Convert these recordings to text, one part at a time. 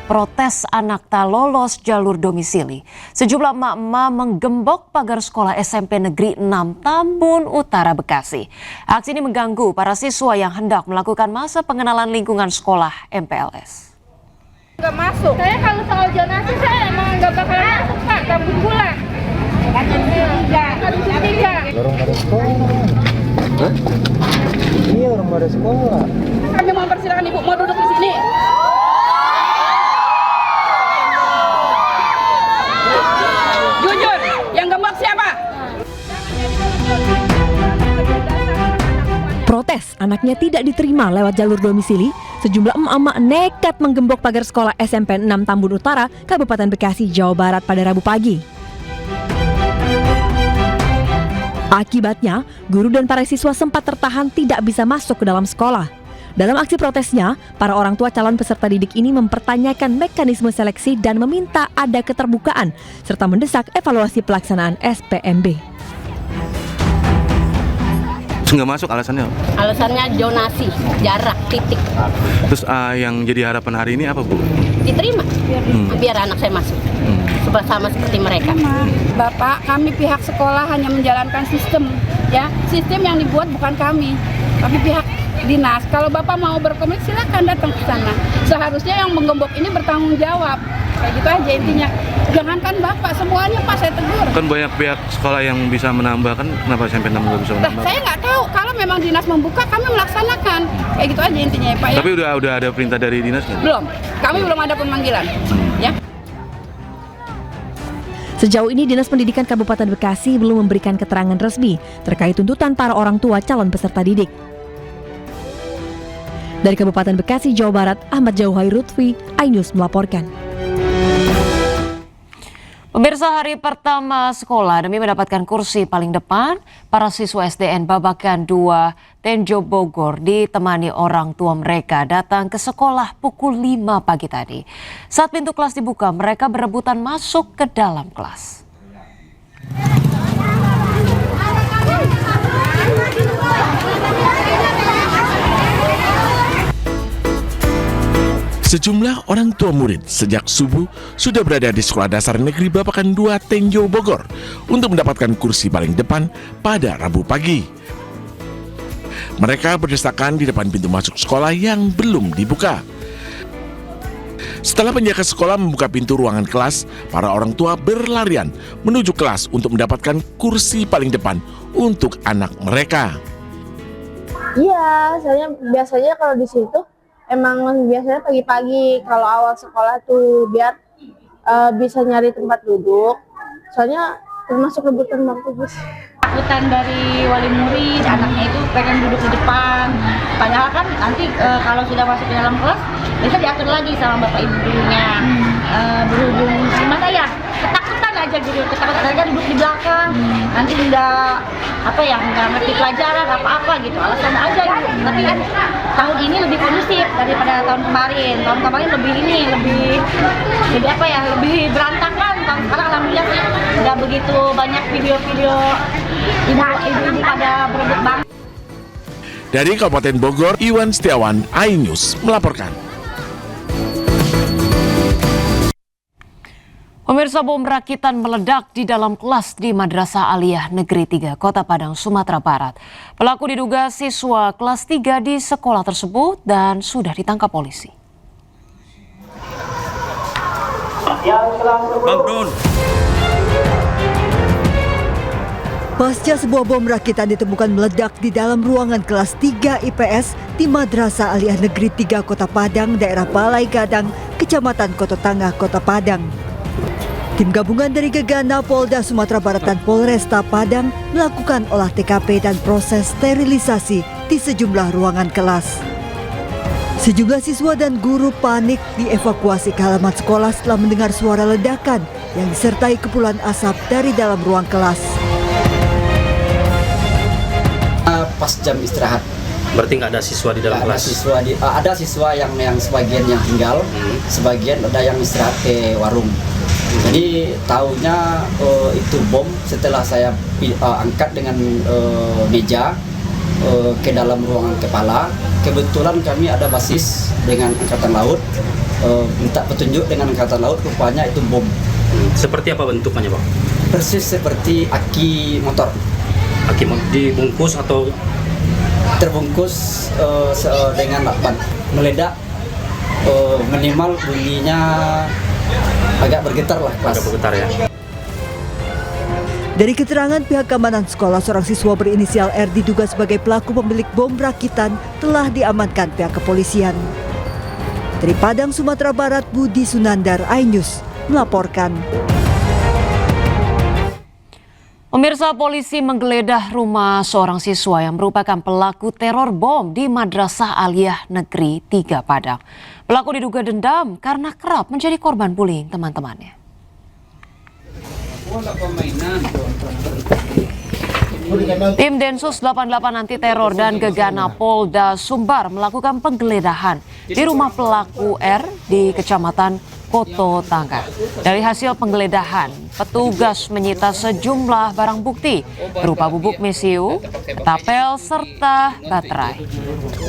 protes anak tak lolos jalur domisili. Sejumlah emak-emak menggembok pagar sekolah SMP Negeri 6 Tambun Utara, Bekasi. Aksi ini mengganggu para siswa yang hendak melakukan masa pengenalan lingkungan sekolah MPLS. Nggak masuk. Saya kalau soal zonasi saya emang nggak bakal masuk, Pak. Kampung bulan. Orang pada sekolah. Hah? Iya, orang pada sekolah. Kami mau persilakan Ibu mau duduk di sini. Jujur, yang gembok siapa? Protes anaknya tidak diterima lewat jalur domisili, sejumlah emak-emak nekat menggembok pagar sekolah SMP 6 Tambun Utara, Kabupaten Bekasi, Jawa Barat pada Rabu pagi. Akibatnya, guru dan para siswa sempat tertahan tidak bisa masuk ke dalam sekolah. Dalam aksi protesnya, para orang tua calon peserta didik ini mempertanyakan mekanisme seleksi dan meminta ada keterbukaan, serta mendesak evaluasi pelaksanaan SPMB. Nggak masuk alasannya? Alasannya zonasi, jarak, titik. Terus yang jadi harapan hari ini apa, Bu? Diterima, biar anak saya masuk. Sama seperti mereka. Bapak, kami pihak sekolah hanya menjalankan sistem, ya. Sistem yang dibuat bukan kami, tapi pihak dinas. Kalau Bapak mau berkomit, silakan datang ke sana. Seharusnya yang menggembok ini bertanggung jawab. Kayak gitu aja intinya. Jangankan Bapak, semuanya Pak saya tegur. Kan banyak pihak sekolah yang bisa menambah, kan kenapa SMP 6 nggak bisa Nah, menambah? saya nggak tahu. Kalau memang dinas membuka, kami melaksanakan. Kayak gitu aja intinya ya Pak ya. Tapi udah ada perintah dari dinas nggak? Belum. Kami belum ada pemanggilan. Ya. Sejauh ini Dinas Pendidikan Kabupaten Bekasi belum memberikan keterangan resmi terkait tuntutan para orang tua calon peserta didik. Dari Kabupaten Bekasi, Jawa Barat, Ahmad Jauhai Lutfi, iNews melaporkan. Pemirsa, hari pertama sekolah demi mendapatkan kursi paling depan, para siswa SDN Babakan 2 Tenjo Bogor ditemani orang tua mereka datang ke sekolah pukul 5 pagi tadi. Saat pintu kelas dibuka, mereka berebutan masuk ke dalam kelas. Sejumlah orang tua murid sejak subuh sudah berada di Sekolah Dasar Negeri Babakan 2 Tenjo Bogor untuk mendapatkan kursi paling depan pada Rabu pagi. Mereka berdesakan di depan pintu masuk sekolah yang belum dibuka. Setelah penjaga sekolah membuka pintu ruangan kelas, para orang tua berlarian menuju kelas untuk mendapatkan kursi paling depan untuk anak mereka. Iya, saya biasanya kalau di situ emang biasanya pagi-pagi kalau awal sekolah tuh biar bisa nyari tempat duduk. Soalnya termasuk rebutan waktu guys. Takutan dari wali murid, anaknya itu pengen duduk di depan. Padahal kan nanti kalau sudah masuk ke dalam kelas, bisa diatur lagi sama bapak ibunya. Berhubung gimana ya, ketakutan aja gitu, ketakutan aja duduk di belakang. Nanti nggak ngerti pelajaran apa-apa gitu, alasan aja gitu. Tapi kan tahun ini lebih kondusif daripada tahun kemarin. Tahun kemarin lebih berantakan. Tahun sekarang alhamdulillah sih nggak begitu banyak video-video ibu-ibu pada berebut banget. Dari Kabupaten Bogor, Iwan Setiawan, iNews melaporkan. Pemirsa, bom rakitan meledak di dalam kelas di Madrasah Aliyah Negeri 3, Kota Padang, Sumatera Barat. Pelaku diduga siswa kelas 3 di sekolah tersebut dan sudah ditangkap polisi. Pasca sebuah bom rakitan ditemukan meledak di dalam ruangan kelas 3 IPS di Madrasah Aliyah Negeri 3 Kota Padang, daerah Balai Gadang, Kecamatan Koto Tangah, Kota Padang. Tim gabungan dari Gegana Polda Sumatera Barat dan Polresta Padang melakukan olah TKP dan proses sterilisasi di sejumlah ruangan kelas. Sejumlah siswa dan guru panik dievakuasi ke halaman sekolah setelah mendengar suara ledakan yang disertai kepulan asap dari dalam ruang kelas. Pas jam istirahat. Berarti nggak ada siswa di dalam kelas? Ada siswa yang sebagian yang tinggal, sebagian ada yang istirahat ke warung. Jadi tahunya itu bom setelah saya angkat dengan meja ke dalam ruangan kepala. Kebetulan kami ada basis dengan Angkatan Laut. minta petunjuk dengan angkatan laut, rupanya itu bom. Seperti apa bentukannya, Pak? Persis seperti aki motor. Aki dibungkus atau Terbungkus dengan lakban, meledak, minimal bunyinya agak bergetar lah kelas. agak bergetar ya? Dari keterangan pihak keamanan sekolah, seorang siswa berinisial R diduga sebagai pelaku pemilik bom rakitan telah diamankan pihak kepolisian. Dari Padang, Sumatera Barat, Budi Sunandar, iNews melaporkan. Pemirsa, polisi menggeledah rumah seorang siswa yang merupakan pelaku teror bom di Madrasah Aliyah Negeri 3 Padang. Pelaku diduga dendam karena kerap menjadi korban bullying teman-temannya. Tim Densus 88 Anti Teror dan Gegana Polda Sumbar melakukan penggeledahan di rumah pelaku R di Kecamatan Koto Tangga. Dari hasil penggeledahan, petugas menyita sejumlah barang bukti berupa bubuk mesiu, tapel, serta baterai.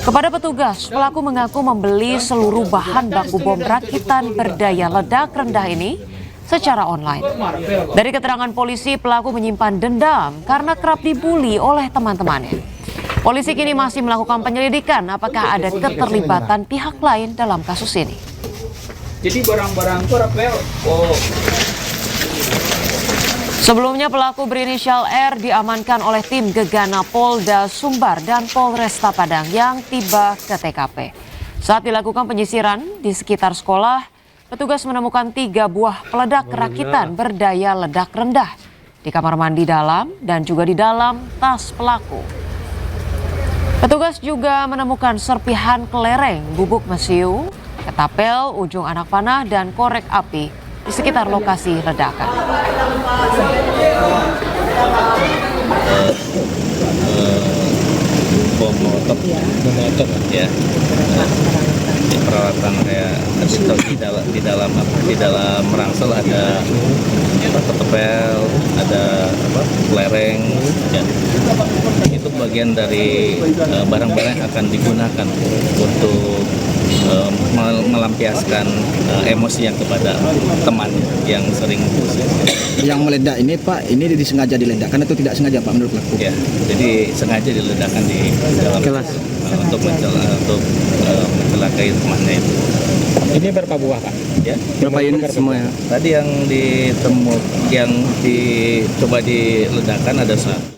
Kepada petugas, pelaku mengaku membeli seluruh bahan baku bom rakitan berdaya ledak rendah ini secara online. Dari keterangan polisi, pelaku menyimpan dendam karena kerap dibully oleh teman-temannya. Polisi kini masih melakukan penyelidikan apakah ada keterlibatan pihak lain dalam kasus ini. Jadi barang-barang rapel. Sebelumnya pelaku berinisial R diamankan oleh tim Gegana Polda Sumbar dan Polresta Padang yang tiba ke TKP. Saat dilakukan penyisiran di sekitar sekolah, petugas menemukan 3 buah peledak rakitan berdaya ledak rendah di kamar mandi dalam dan juga di dalam tas pelaku. Petugas juga menemukan serpihan kelereng, bubuk mesiu, ketapel, ujung anak panah, dan korek api di sekitar lokasi ledakan. Bom molotov ya, peralatan kayak di dalam rangsel ada ketapel, ada kelereng, ya. Itu bagian dari barang-barang yang akan digunakan untuk melampiaskan emosinya kepada teman yang sering. Yang meledak ini Pak, ini disengaja diledakkan atau tidak sengaja Pak menurut pelaku? Ya, jadi sengaja diledakkan di dalam kelas untuk mencelakai temannya itu. Ini berapa buah Pak? Ya, Berapa unit semuanya? tadi yang dicoba diledakkan ada 1.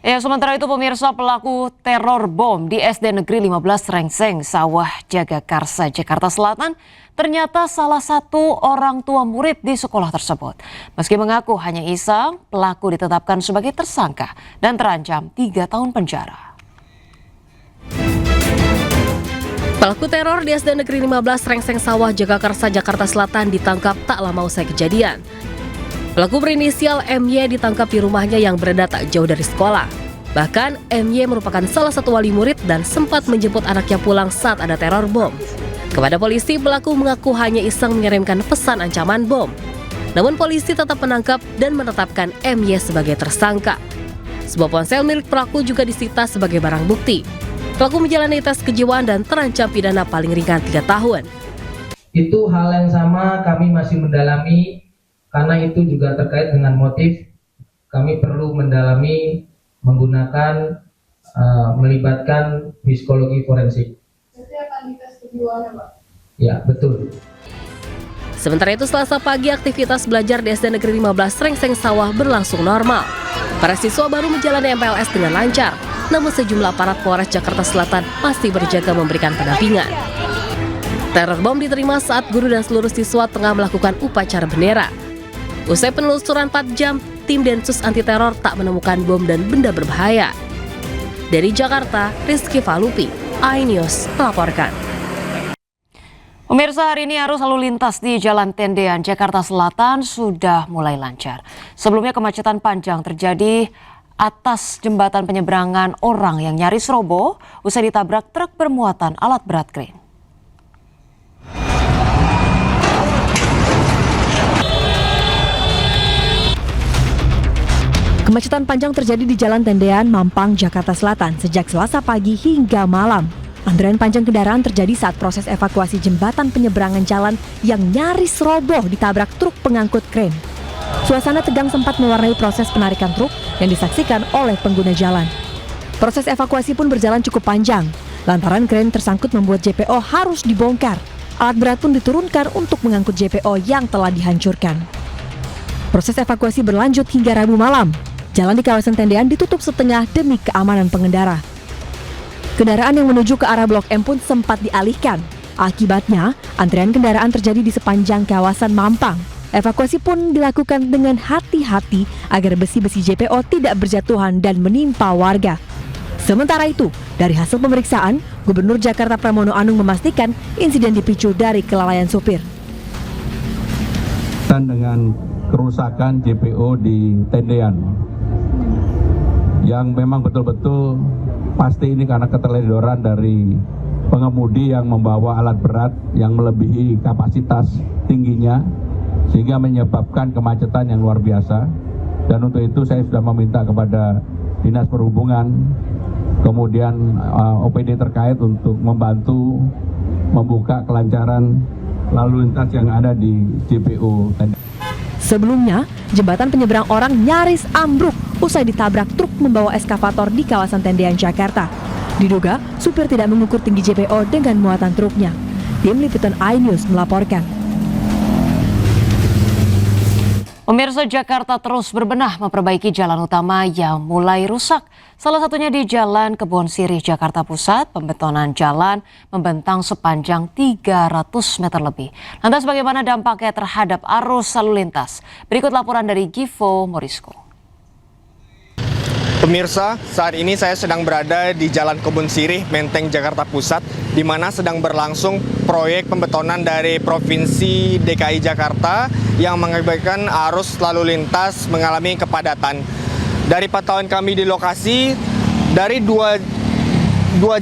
Ya, sementara itu pemirsa, pelaku teror bom di SD Negeri 15 Rengseng, Sawah, Jagakarsa, Jakarta Selatan ternyata salah satu orang tua murid di sekolah tersebut. Meski mengaku hanya iseng, pelaku ditetapkan sebagai tersangka dan terancam 3 tahun penjara. Pelaku teror di SD Negeri 15 Rengseng Sawah, Jagakarsa, Jakarta Selatan ditangkap tak lama usai kejadian. Pelaku berinisial MY ditangkap di rumahnya yang berada tak jauh dari sekolah. Bahkan MY merupakan salah satu wali murid dan sempat menjemput anaknya pulang saat ada teror bom. Kepada polisi, pelaku mengaku hanya iseng mengirimkan pesan ancaman bom. Namun polisi tetap menangkap dan menetapkan MY sebagai tersangka. Sebuah ponsel milik pelaku juga disita sebagai barang bukti. Pelaku menjalani tes kejiwaan dan terancam pidana paling ringan 3 tahun. Itu hal yang sama kami masih mendalami, karena itu juga terkait dengan motif. Kami perlu mendalami menggunakan melibatkan psikologi forensik. Jadi akan dites kejiwaannya Pak? Ya, betul. Sementara itu Selasa pagi aktivitas belajar di SD Negeri 15 Rengseng Sawah berlangsung normal. Para siswa baru menjalani MPLS dengan lancar, namun sejumlah aparat Polres Jakarta Selatan masih berjaga memberikan pendampingan. Teror bom diterima saat guru dan seluruh siswa tengah melakukan upacara bendera. Usai penelusuran 4 jam, tim Densus Anti Teror tak menemukan bom dan benda berbahaya. Dari Jakarta, Rizky Falupi, iNews melaporkan. Pemirsa, hari ini arus lalu lintas di Jalan Tendean, Jakarta Selatan sudah mulai lancar. Sebelumnya kemacetan panjang terjadi atas jembatan penyeberangan orang yang nyaris roboh usai ditabrak truk bermuatan alat berat krain. Kemacetan panjang terjadi di Jalan Tendean, Mampang, Jakarta Selatan sejak Selasa pagi hingga malam. Antrean panjang kendaraan terjadi saat proses evakuasi jembatan penyeberangan jalan yang nyaris roboh ditabrak truk pengangkut kren. Suasana tegang sempat mewarnai proses penarikan truk yang disaksikan oleh pengguna jalan. Proses evakuasi pun berjalan cukup panjang, lantaran kren tersangkut membuat JPO harus dibongkar. Alat berat pun diturunkan untuk mengangkut JPO yang telah dihancurkan. Proses evakuasi berlanjut hingga Rabu malam. Jalan di kawasan tendean ditutup setengah demi keamanan pengendara. Kendaraan yang menuju ke arah Blok M pun sempat dialihkan. Akibatnya, antrean kendaraan terjadi di sepanjang kawasan Mampang. Evakuasi pun dilakukan dengan hati-hati agar besi-besi JPO tidak berjatuhan dan menimpa warga. Sementara itu, dari hasil pemeriksaan, Gubernur Jakarta Pramono Anung memastikan insiden dipicu dari kelalaian sopir. Dan dengan kerusakan JPO di tendean, yang memang betul-betul pasti ini karena keteledoran dari pengemudi yang membawa alat berat yang melebihi kapasitas tingginya, sehingga menyebabkan kemacetan yang luar biasa. Dan untuk itu saya sudah meminta kepada Dinas Perhubungan, kemudian OPD terkait untuk membantu membuka kelancaran lalu lintas yang ada di JPO. Sebelumnya, jembatan penyeberang orang nyaris ambruk usai ditabrak truk membawa eskavator di kawasan Tendean, Jakarta. Diduga, supir tidak mengukur tinggi JPO dengan muatan truknya. Tim Liputan iNews melaporkan. Pemirsa, Jakarta terus berbenah memperbaiki jalan utama yang mulai rusak. Salah satunya di Jalan Kebon Sirih, Jakarta Pusat, pembetonan jalan membentang sepanjang 300 meter lebih. Lantas bagaimana dampaknya terhadap arus lalu lintas? Berikut laporan dari Givo Morisko. Pemirsa, saat ini saya sedang berada di Jalan Kebun Sirih, Menteng, Jakarta Pusat, di mana sedang berlangsung proyek pembetonan dari Provinsi DKI Jakarta yang mengakibatkan arus lalu lintas mengalami kepadatan. Dari pantauan kami di lokasi, dari dua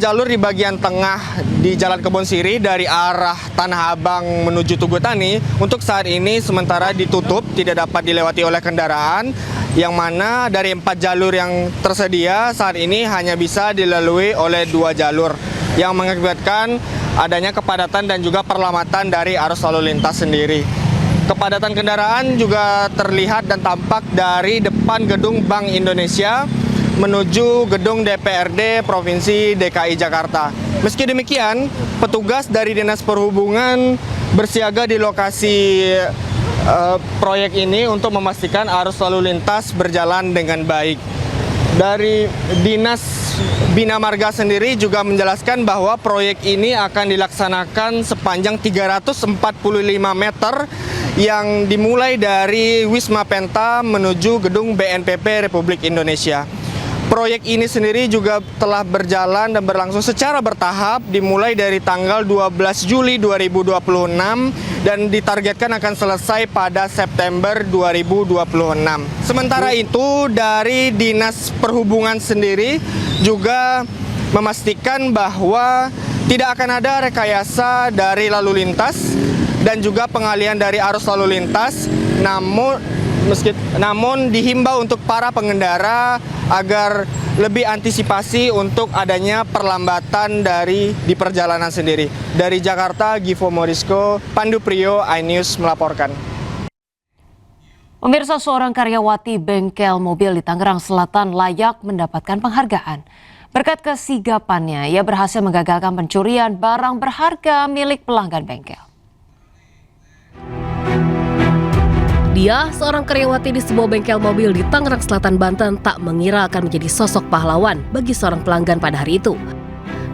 jalur di bagian tengah di Jalan Kebon Sirih dari arah Tanah Abang menuju Tugutani, untuk saat ini sementara ditutup, tidak dapat dilewati oleh kendaraan, yang mana dari 4 jalur yang tersedia saat ini hanya bisa dilalui oleh 2 jalur, yang mengakibatkan adanya kepadatan dan juga perlambatan dari arus lalu lintas sendiri. Kepadatan kendaraan juga terlihat dan tampak dari depan gedung Bank Indonesia menuju gedung DPRD Provinsi DKI Jakarta. Meski demikian, petugas dari Dinas Perhubungan bersiaga di lokasi proyek ini untuk memastikan arus lalu lintas berjalan dengan baik. Dari Dinas Bina Marga sendiri juga menjelaskan bahwa proyek ini akan dilaksanakan sepanjang 345 meter yang dimulai dari Wisma Penta menuju gedung BNPB Republik Indonesia. Proyek ini sendiri juga telah berjalan dan berlangsung secara bertahap dimulai dari tanggal 12 Juli 2026 dan ditargetkan akan selesai pada September 2026. Sementara itu, dari Dinas Perhubungan sendiri juga memastikan bahwa tidak akan ada rekayasa dari lalu lintas dan juga pengalihan dari arus lalu lintas, namun dihimbau untuk para pengendara agar lebih antisipasi untuk adanya perlambatan di perjalanan sendiri. Dari Jakarta, Givo Morisko, Pandu Priyo, iNews melaporkan. Pemirsa, seorang karyawati bengkel mobil di Tangerang Selatan layak mendapatkan penghargaan. Berkat kesigapannya, ia berhasil menggagalkan pencurian barang berharga milik pelanggan bengkel. Dia, seorang karyawati di sebuah bengkel mobil di Tangerang Selatan, Banten, tak mengira akan menjadi sosok pahlawan bagi seorang pelanggan pada hari itu.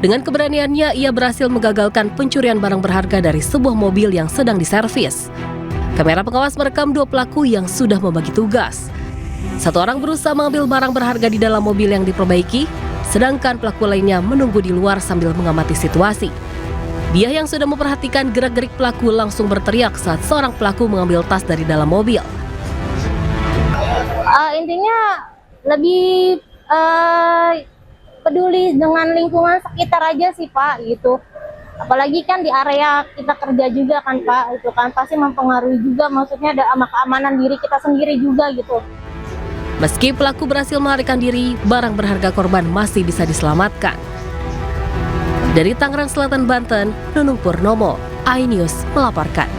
Dengan keberaniannya, ia berhasil menggagalkan pencurian barang berharga dari sebuah mobil yang sedang diservis. Kamera pengawas merekam 2 pelaku yang sudah membagi tugas. Satu orang berusaha mengambil barang berharga di dalam mobil yang diperbaiki, sedangkan pelaku lainnya menunggu di luar sambil mengamati situasi. Dia yang sudah memperhatikan gerak-gerik pelaku langsung berteriak saat seorang pelaku mengambil tas dari dalam mobil. Intinya lebih peduli dengan lingkungan sekitar aja sih Pak, gitu. Apalagi kan di area kita kerja juga kan Pak, itu kan pasti mempengaruhi juga, maksudnya ada keamanan diri kita sendiri juga gitu. Meski pelaku berhasil melarikan diri, barang berharga korban masih bisa diselamatkan. Dari Tangerang Selatan, Banten, Nunung Purnomo, iNews melaporkan.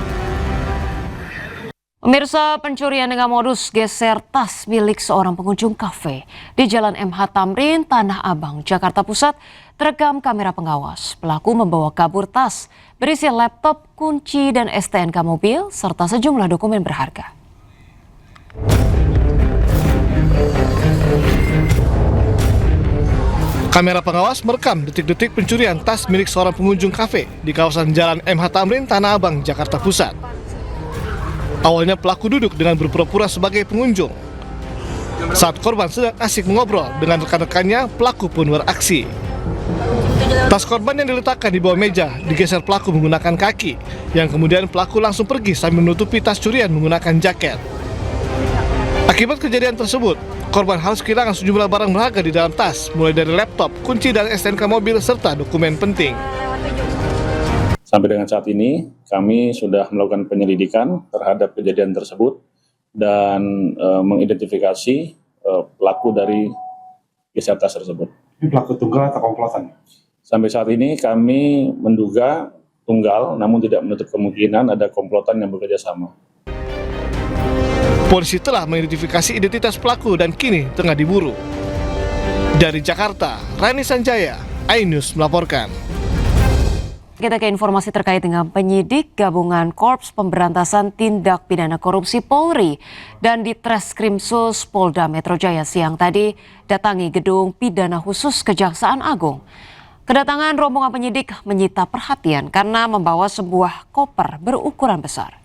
Pemirsa, pencurian dengan modus geser tas milik seorang pengunjung kafe di Jalan MH Tamrin, Tanah Abang, Jakarta Pusat terekam kamera pengawas. Pelaku membawa kabur tas berisi laptop, kunci, dan STNK mobil serta sejumlah dokumen berharga. Kamera pengawas merekam detik-detik pencurian tas milik seorang pengunjung kafe di kawasan Jalan MH Tamrin, Tanah Abang, Jakarta Pusat. Awalnya pelaku duduk dengan berpura-pura sebagai pengunjung. Saat korban sedang asik mengobrol dengan rekan-rekannya, pelaku pun beraksi. Tas korban yang diletakkan di bawah meja digeser pelaku menggunakan kaki, yang kemudian pelaku langsung pergi sambil menutupi tas curian menggunakan jaket. Akibat kejadian tersebut, korban harus kehilangan sejumlah barang berharga di dalam tas, mulai dari laptop, kunci, dan STNK mobil serta dokumen penting. Sampai dengan saat ini, kami sudah melakukan penyelidikan terhadap kejadian tersebut dan mengidentifikasi pelaku dari geser tas tersebut. Ini pelaku tunggal atau komplotan? Sampai saat ini kami menduga tunggal, namun tidak menutup kemungkinan ada komplotan yang bekerja sama. Polisi telah mengidentifikasi identitas pelaku dan kini tengah diburu. Dari Jakarta, Rani Sanjaya, iNews melaporkan. Kita ke informasi terkait dengan penyidik gabungan Korps Pemberantasan Tindak Pidana Korupsi Polri dan Ditreskrimsus Polda Metro Jaya siang tadi datangi gedung pidana khusus Kejaksaan Agung. Kedatangan rombongan penyidik menyita perhatian karena membawa sebuah koper berukuran besar.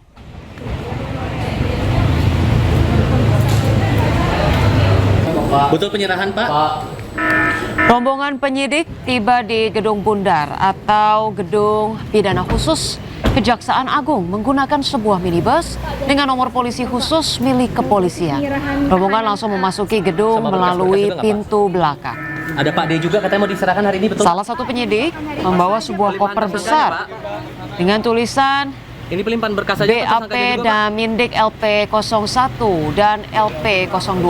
Betul penyerahan, Pak? Rombongan penyidik tiba di Gedung Bundar atau Gedung Pidana Khusus Kejaksaan Agung menggunakan sebuah minibus dengan nomor polisi khusus milik kepolisian. Rombongan langsung memasuki gedung melalui pintu belakang. Ada Pak D juga katanya mau diserahkan hari ini, betul? Salah satu penyidik membawa sebuah koper besar dengan tulisan ini pelimpahan berkas saja, BAP dan Mindik LP01 dan LP02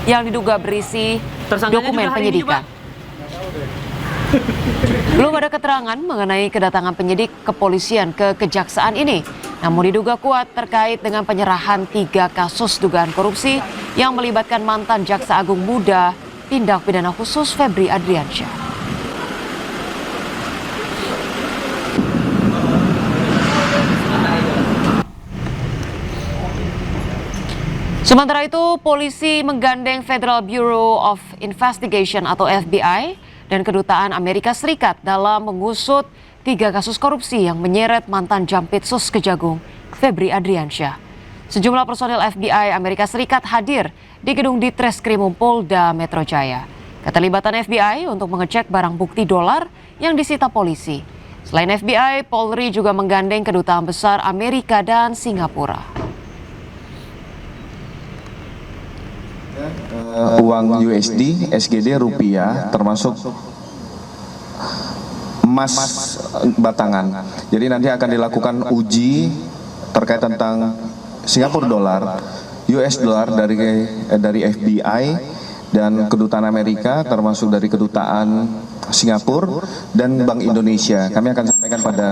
yang diduga berisi dokumen penyidikan. Belum ada keterangan mengenai kedatangan penyidik kepolisian ke kejaksaan ini, namun diduga kuat terkait dengan penyerahan 3 kasus dugaan korupsi yang melibatkan mantan Jaksa Agung muda tindak pidana khusus Febri Adriansyah. Sementara itu, polisi menggandeng Federal Bureau of Investigation atau FBI dan Kedutaan Amerika Serikat dalam mengusut 3 kasus korupsi yang menyeret mantan Jampitsus Kejagung Febri Adriansyah. Sejumlah personil FBI Amerika Serikat hadir di gedung Ditreskrimum Polda Metro Jaya. Keterlibatan FBI untuk mengecek barang bukti dolar yang disita polisi. Selain FBI, Polri juga menggandeng Kedutaan Besar Amerika dan Singapura. Uang USD, SGD, rupiah, termasuk emas batangan. Jadi nanti akan dilakukan uji terkait tentang Singapura dolar, US dolar dari FBI dan Kedutaan Amerika, termasuk dari Kedutaan Singapura dan Bank Indonesia. Kami akan sampaikan pada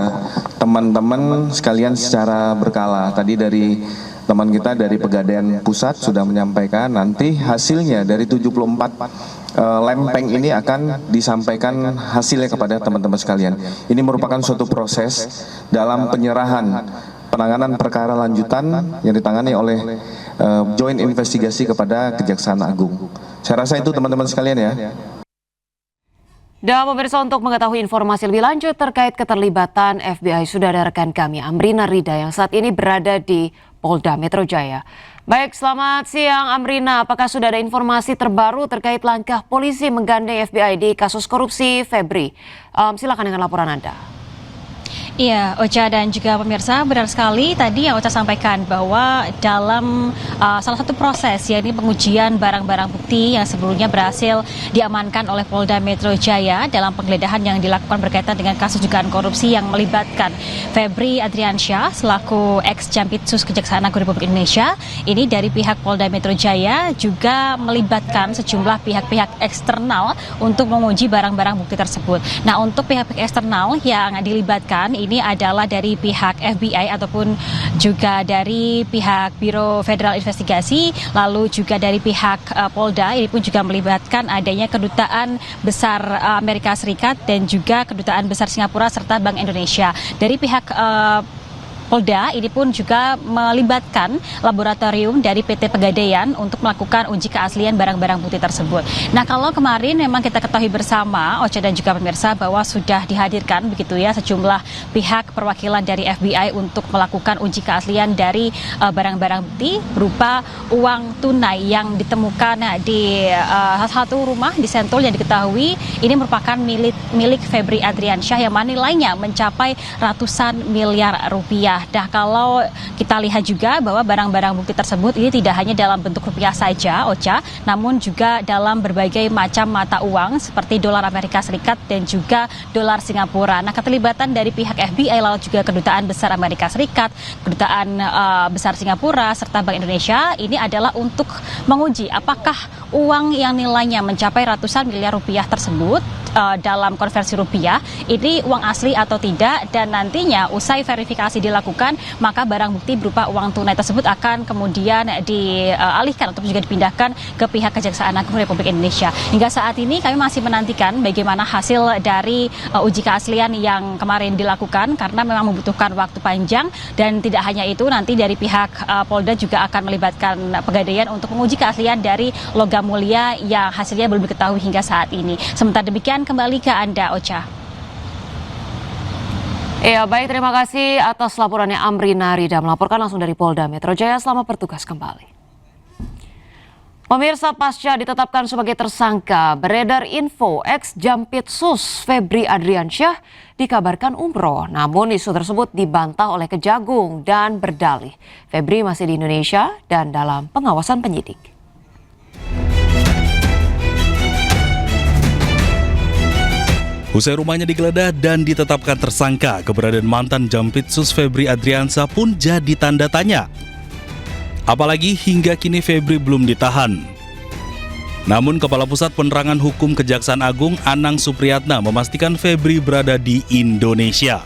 teman-teman sekalian secara berkala. Tadi dari teman kita dari Pegadaian Pusat sudah menyampaikan, nanti hasilnya dari 74 lempeng ini akan disampaikan hasilnya kepada teman-teman sekalian. Ini merupakan suatu proses dalam penyerahan penanganan perkara lanjutan yang ditangani oleh Joint Investigasi kepada Kejaksaan Agung. Saya rasa itu teman-teman sekalian ya. Dan pemirsa, untuk mengetahui informasi lebih lanjut terkait keterlibatan FBI, sudah ada rekan kami Amrina Rida yang saat ini berada di Polda Metro Jaya. Baik, selamat siang Amrina. Apakah sudah ada informasi terbaru terkait langkah polisi menggandeng FBI di kasus korupsi Febri? Silakan dengan laporan Anda. Iya, Ocha dan juga pemirsa, benar sekali tadi yang Ocha sampaikan bahwa dalam salah satu proses, yakni pengujian barang-barang bukti yang sebelumnya berhasil diamankan oleh Polda Metro Jaya dalam penggeledahan yang dilakukan berkaitan dengan kasus dugaan korupsi yang melibatkan Febri Adriansyah selaku ex-Jampitsus Kejaksaan Agung Republik Indonesia. Ini dari pihak Polda Metro Jaya juga melibatkan sejumlah pihak-pihak eksternal untuk menguji barang-barang bukti tersebut. Nah, untuk pihak-pihak eksternal yang dilibatkan ini adalah dari pihak FBI ataupun juga dari pihak Biro Federal Investigasi, lalu juga dari pihak Polda. Ini pun juga melibatkan adanya Kedutaan Besar Amerika Serikat dan juga Kedutaan Besar Singapura serta Bank Indonesia. Dari pihak Polda ini pun juga melibatkan laboratorium dari PT Pegadaian untuk melakukan uji keaslian barang-barang bukti tersebut. Nah, kalau kemarin memang kita ketahui bersama, Ocha dan juga pemirsa, bahwa sudah dihadirkan begitu ya sejumlah pihak perwakilan dari FBI untuk melakukan uji keaslian dari barang-barang bukti berupa uang tunai yang ditemukan di salah satu rumah di Sentul yang diketahui ini merupakan milik Febri Adriansyah yang mana nilainya mencapai ratusan miliar rupiah. Nah, kalau kita lihat juga bahwa barang-barang bukti tersebut ini tidak hanya dalam bentuk rupiah saja, Ocha, namun juga dalam berbagai macam mata uang seperti dolar Amerika Serikat dan juga dolar Singapura. Nah, keterlibatan dari pihak FBI lalu juga Kedutaan Besar Amerika Serikat, Kedutaan Besar Singapura serta Bank Indonesia ini adalah untuk menguji apakah uang yang nilainya mencapai ratusan miliar rupiah tersebut dalam konversi rupiah ini uang asli atau tidak, dan nantinya usai verifikasi dilakukan maka barang bukti berupa uang tunai tersebut akan kemudian dialihkan atau juga dipindahkan ke pihak Kejaksaan Agung Republik Indonesia. Hingga saat ini kami masih menantikan bagaimana hasil dari uji keaslian yang kemarin dilakukan karena memang membutuhkan waktu panjang, dan tidak hanya itu, nanti dari pihak Polda juga akan melibatkan Pegadaian untuk menguji keaslian dari logam mulia yang hasilnya belum diketahui hingga saat ini. Sementara demikian, kembali ke Anda, Ocha. Ya, baik, terima kasih atas laporannya Amrina Rida melaporkan langsung dari Polda Metro Jaya. Selamat bertugas kembali. Pemirsa, pasca ditetapkan sebagai tersangka, beredar info ex-Jampitsus Febri Adriansyah dikabarkan umroh. Namun isu tersebut dibantah oleh Kejagung dan berdalih Febri masih di Indonesia dan dalam pengawasan penyidik. Usai rumahnya digeledah dan ditetapkan tersangka, keberadaan mantan Jampitsus Febri Adriansyah pun jadi tanda tanya. Apalagi hingga kini Febri belum ditahan. Namun Kepala Pusat Penerangan Hukum Kejaksaan Agung Anang Supriyatna memastikan Febri berada di Indonesia.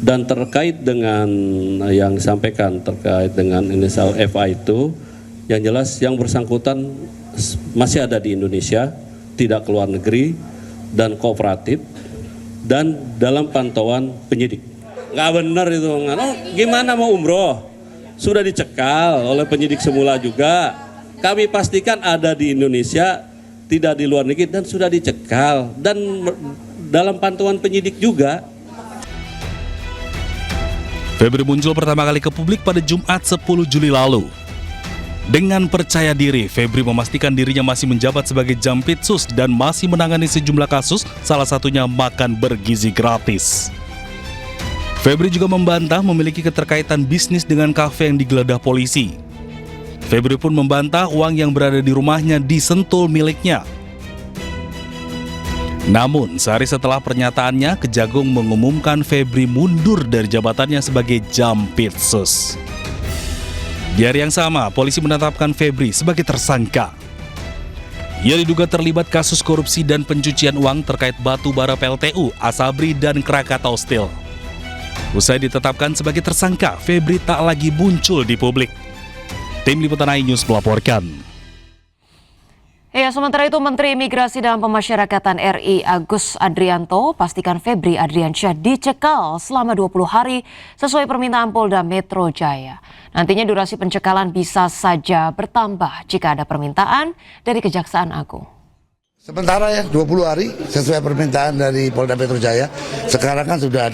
Dan terkait dengan yang disampaikan terkait dengan inisial FA itu, yang jelas yang bersangkutan masih ada di Indonesia, tidak keluar negeri, dan kooperatif, dan dalam pantauan penyidik. Nggak benar itu, oh, gimana mau umroh? Sudah dicekal oleh penyidik semula juga. Kami pastikan ada di Indonesia, tidak di luar negeri, dan sudah dicekal, dan dalam pantauan penyidik juga. Febri muncul pertama kali ke publik pada Jumat 10 Juli lalu. Dengan percaya diri, Febri memastikan dirinya masih menjabat sebagai Jampitsus dan masih menangani sejumlah kasus, salah satunya makan bergizi gratis. Febri juga membantah memiliki keterkaitan bisnis dengan kafe yang digeledah polisi. Febri pun membantah uang yang berada di rumahnya di Sentul miliknya. Namun, sehari setelah pernyataannya, Kejagung mengumumkan Febri mundur dari jabatannya sebagai Jampitsus. Di hari yang sama, polisi menetapkan Febri sebagai tersangka. Ia diduga terlibat kasus korupsi dan pencucian uang terkait batu bara PLTU, Asabri, dan Krakatau Steel. Usai ditetapkan sebagai tersangka, Febri tak lagi muncul di publik. Tim Liputan iNews melaporkan. Ya, sementara itu Menteri Imigrasi dan Pemasyarakatan RI Agus Adrianto pastikan Febri Adriansyah dicekal selama 20 hari sesuai permintaan Polda Metro Jaya. Nantinya durasi pencekalan bisa saja bertambah jika ada permintaan dari Kejaksaan Agung. Sementara ya 20 hari sesuai permintaan dari Polda Metro Jaya. Sekarang kan sudah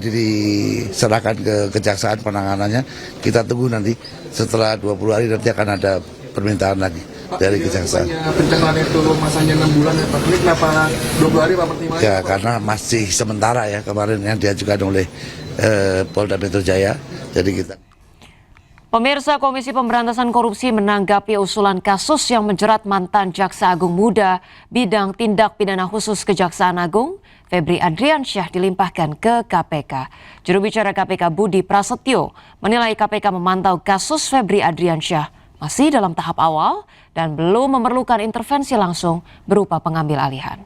diserahkan ke Kejaksaan penanganannya. Kita tunggu nanti setelah 20 hari nanti akan ada permintaan lagi. dari kejaksaan. Pencegahan itu masanya 6 bulan ya Pak, ini kenapa 20 hari Pak pertimbangannya? Ya karena masih sementara ya, kemarin yang diajukan oleh Polda Metro Jaya, jadi kita. Pemirsa, Komisi Pemberantasan Korupsi menanggapi usulan kasus yang menjerat mantan Jaksa Agung Muda bidang tindak pidana khusus Kejaksaan Agung, Febri Adriansyah, dilimpahkan ke KPK. Juru bicara KPK Budi Prasetyo menilai KPK memantau kasus Febri Adriansyah masih dalam tahap awal dan belum memerlukan intervensi langsung berupa pengambil alihan.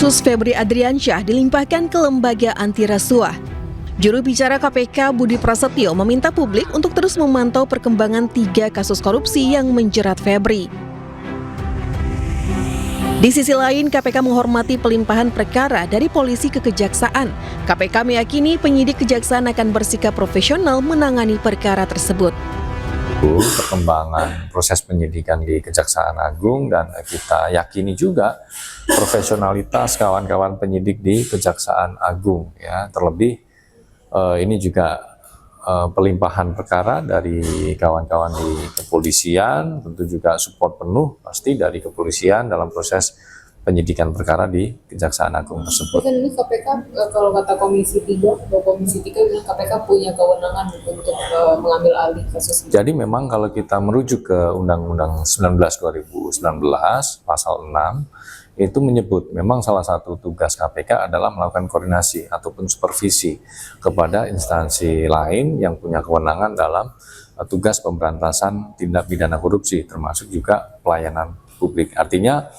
Kasus Febri Adriansyah dilimpahkan ke lembaga anti rasuah. Juru bicara KPK Budi Prasetyo meminta publik untuk terus memantau perkembangan 3 kasus korupsi yang menjerat Febri. Di sisi lain, KPK menghormati pelimpahan perkara dari polisi ke kejaksaan. KPK meyakini penyidik kejaksaan akan bersikap profesional menangani perkara tersebut. Perkembangan proses penyidikan di Kejaksaan Agung, dan kita yakini juga profesionalitas kawan-kawan penyidik di Kejaksaan Agung, ya. Terlebih ini juga pelimpahan perkara dari kawan-kawan di kepolisian, tentu juga support penuh pasti dari kepolisian dalam proses penyidikan perkara di Kejaksaan Agung tersebut. Kan ini KPK, kalau kata Komisi 3 bilang KPK punya kewenangan untuk mengambil alih kasus ini. Jadi memang kalau kita merujuk ke Undang-Undang 19/2019 pasal 6 itu menyebut memang salah satu tugas KPK adalah melakukan koordinasi ataupun supervisi kepada instansi lain yang punya kewenangan dalam tugas pemberantasan tindak pidana korupsi, termasuk juga pelayanan publik. Artinya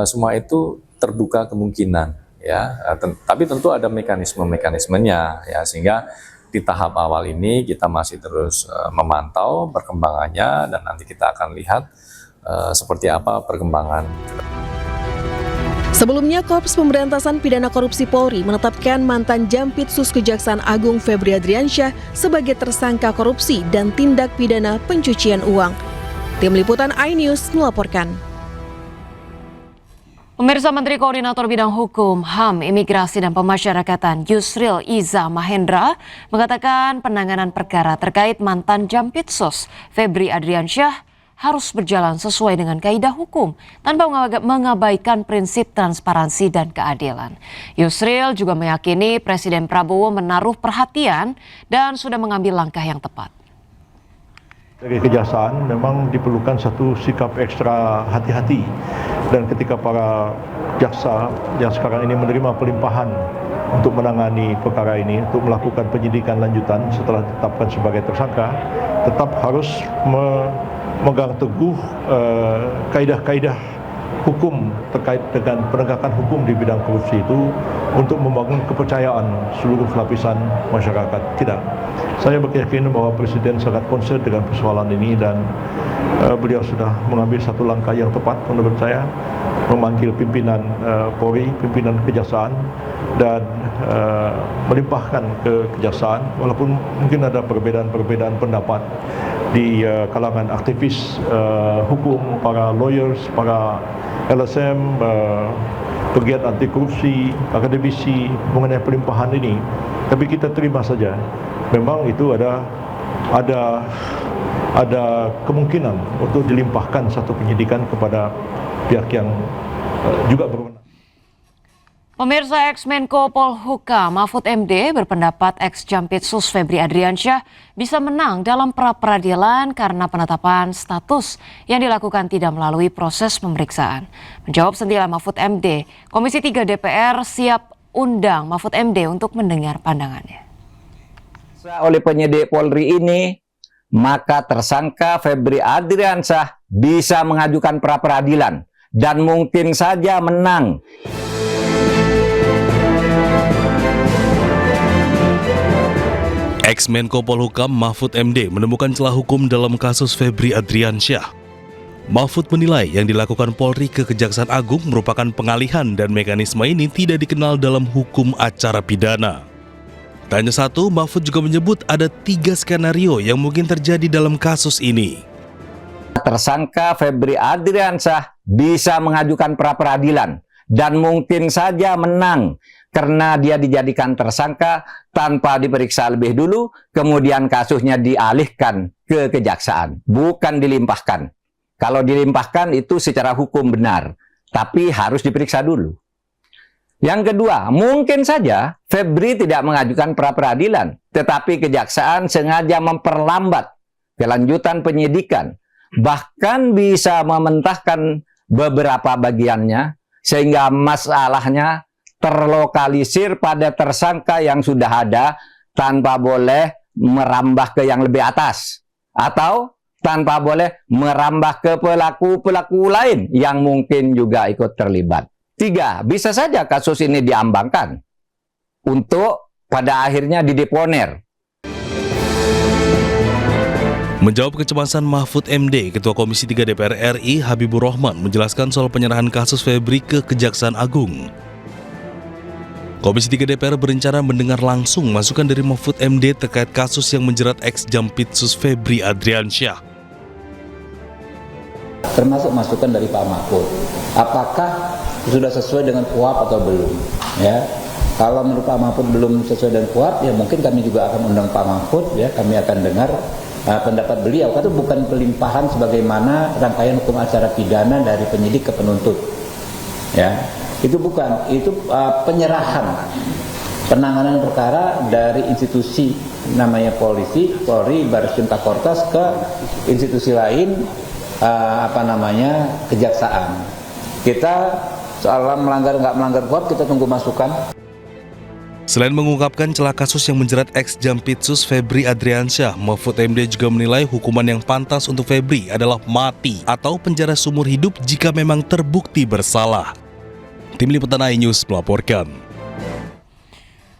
semua itu terbuka kemungkinan, ya. Tapi tentu ada mekanismenya, ya, sehingga di tahap awal ini kita masih terus memantau perkembangannya, dan nanti kita akan lihat seperti apa perkembangan. Sebelumnya, Korps Pemberantasan Pidana Korupsi Polri menetapkan mantan Jampitsus Kejaksaan Agung Febri Adriansyah sebagai tersangka korupsi dan tindak pidana pencucian uang. Tim Liputan iNews melaporkan. Pemirsa, Menteri Koordinator Bidang Hukum, HAM, Imigrasi dan Pemasyarakatan Yusril Iza Mahendra mengatakan penanganan perkara terkait mantan Jampitsus Febri Adriansyah harus berjalan sesuai dengan kaidah hukum tanpa mengabaikan prinsip transparansi dan keadilan. Yusril juga meyakini Presiden Prabowo menaruh perhatian dan sudah mengambil langkah yang tepat. Dari kejaksaan memang diperlukan satu sikap ekstra hati-hati, dan ketika para jaksa yang sekarang ini menerima pelimpahan untuk menangani perkara ini, untuk melakukan penyidikan lanjutan setelah ditetapkan sebagai tersangka, tetap harus memegang teguh kaidah-kaidah hukum terkait dengan penegakan hukum di bidang korupsi itu untuk membangun kepercayaan seluruh lapisan masyarakat. Tidak, saya berkeyakinan bahwa Presiden sangat concern dengan persoalan ini, dan beliau sudah mengambil satu langkah yang tepat menurut saya, memanggil pimpinan Polri, pimpinan Kejaksaan, dan melimpahkan ke Kejaksaan, walaupun mungkin ada perbedaan-perbedaan pendapat di kalangan aktivis hukum, para lawyers, para LSM, pegiat anti korupsi, akademisi mengenai pelimpahan ini. Tapi kita terima saja, memang itu ada kemungkinan untuk dilimpahkan satu penyidikan kepada pihak yang juga berwenang. Pemirsa, ex-Menko Polhukam Mahfud MD berpendapat ex-Jampitsus Febri Adriansyah bisa menang dalam pra-peradilan karena penetapan status yang dilakukan tidak melalui proses pemeriksaan. Menjawab sentilan Mahfud MD, Komisi 3 DPR siap undang Mahfud MD untuk mendengar pandangannya. Oleh penyidik Polri ini, maka tersangka Febri Adriansyah bisa mengajukan pra-peradilan dan mungkin saja menang. Ex-Menko Polhukam Mahfud MD menemukan celah hukum dalam kasus Febri Adriansyah. Mahfud menilai yang dilakukan Polri ke Kejaksaan Agung merupakan pengalihan dan mekanisme ini tidak dikenal dalam hukum acara pidana. Tak hanya satu, Mahfud juga menyebut ada 3 skenario yang mungkin terjadi dalam kasus ini. Tersangka Febri Adriansyah bisa mengajukan pra-peradilan dan mungkin saja menang karena dia dijadikan tersangka tanpa diperiksa lebih dulu, kemudian kasusnya dialihkan ke kejaksaan, bukan dilimpahkan. Kalau dilimpahkan itu secara hukum benar, tapi harus diperiksa dulu. Yang kedua, mungkin saja Febri tidak mengajukan pra-peradilan, tetapi kejaksaan sengaja memperlambat kelanjutan penyidikan, bahkan bisa mementahkan beberapa bagiannya, sehingga masalahnya terlokalisir pada tersangka yang sudah ada tanpa boleh merambah ke yang lebih atas, atau tanpa boleh merambah ke pelaku-pelaku lain yang mungkin juga ikut terlibat. 3, bisa saja kasus ini diambangkan untuk pada akhirnya dideponer. Menjawab kecemasan Mahfud MD, Ketua Komisi 3 DPR RI Habibur Rahman menjelaskan soal penyerahan kasus Febri ke Kejaksaan Agung. Komisi 3 DPR berencana mendengar langsung masukan dari Mahfud MD terkait kasus yang menjerat ex-Jampitsus Febri Adriansyah. Termasuk masukan dari Pak Mahfud. Apakah sudah sesuai dengan KUHP atau belum? Ya, kalau menurut Pak Mahfud belum sesuai dengan KUHP, ya mungkin kami juga akan undang Pak Mahfud. Ya, kami akan dengar pendapat beliau. Itu bukan pelimpahan sebagaimana rangkaian hukum acara pidana dari penyidik ke penuntut. Ya, itu bukan. Itu penyerahan penanganan perkara dari institusi namanya polisi, Polri, Barreskrim Kortas ke institusi lain. Kejaksaan. Kita soal melanggar nggak melanggar KUHP, kita tunggu masukan. Selain mengungkapkan celah kasus yang menjerat ex-Jampitsus Febri Adriansyah, Mahfud MD juga menilai hukuman yang pantas untuk Febri adalah mati atau penjara seumur hidup jika memang terbukti bersalah. Tim Liputan iNews melaporkan.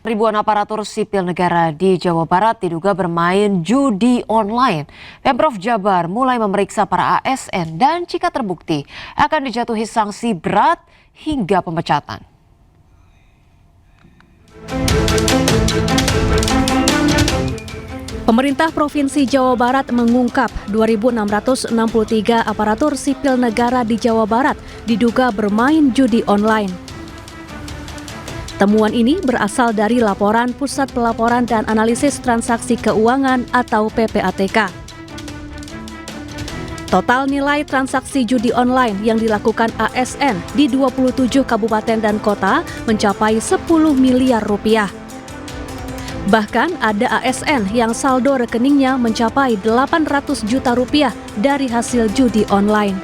Ribuan aparatur sipil negara di Jawa Barat diduga bermain judi online. Pemprov Jabar mulai memeriksa para ASN dan jika terbukti akan dijatuhi sanksi berat hingga pemecatan. Pemerintah Provinsi Jawa Barat mengungkap 2.663 aparatur sipil negara di Jawa Barat diduga bermain judi online. Temuan ini berasal dari laporan Pusat Pelaporan dan Analisis Transaksi Keuangan atau PPATK. Total nilai transaksi judi online yang dilakukan ASN di 27 kabupaten dan kota mencapai 10 miliar rupiah. Bahkan ada ASN yang saldo rekeningnya mencapai 800 juta rupiah dari hasil judi online.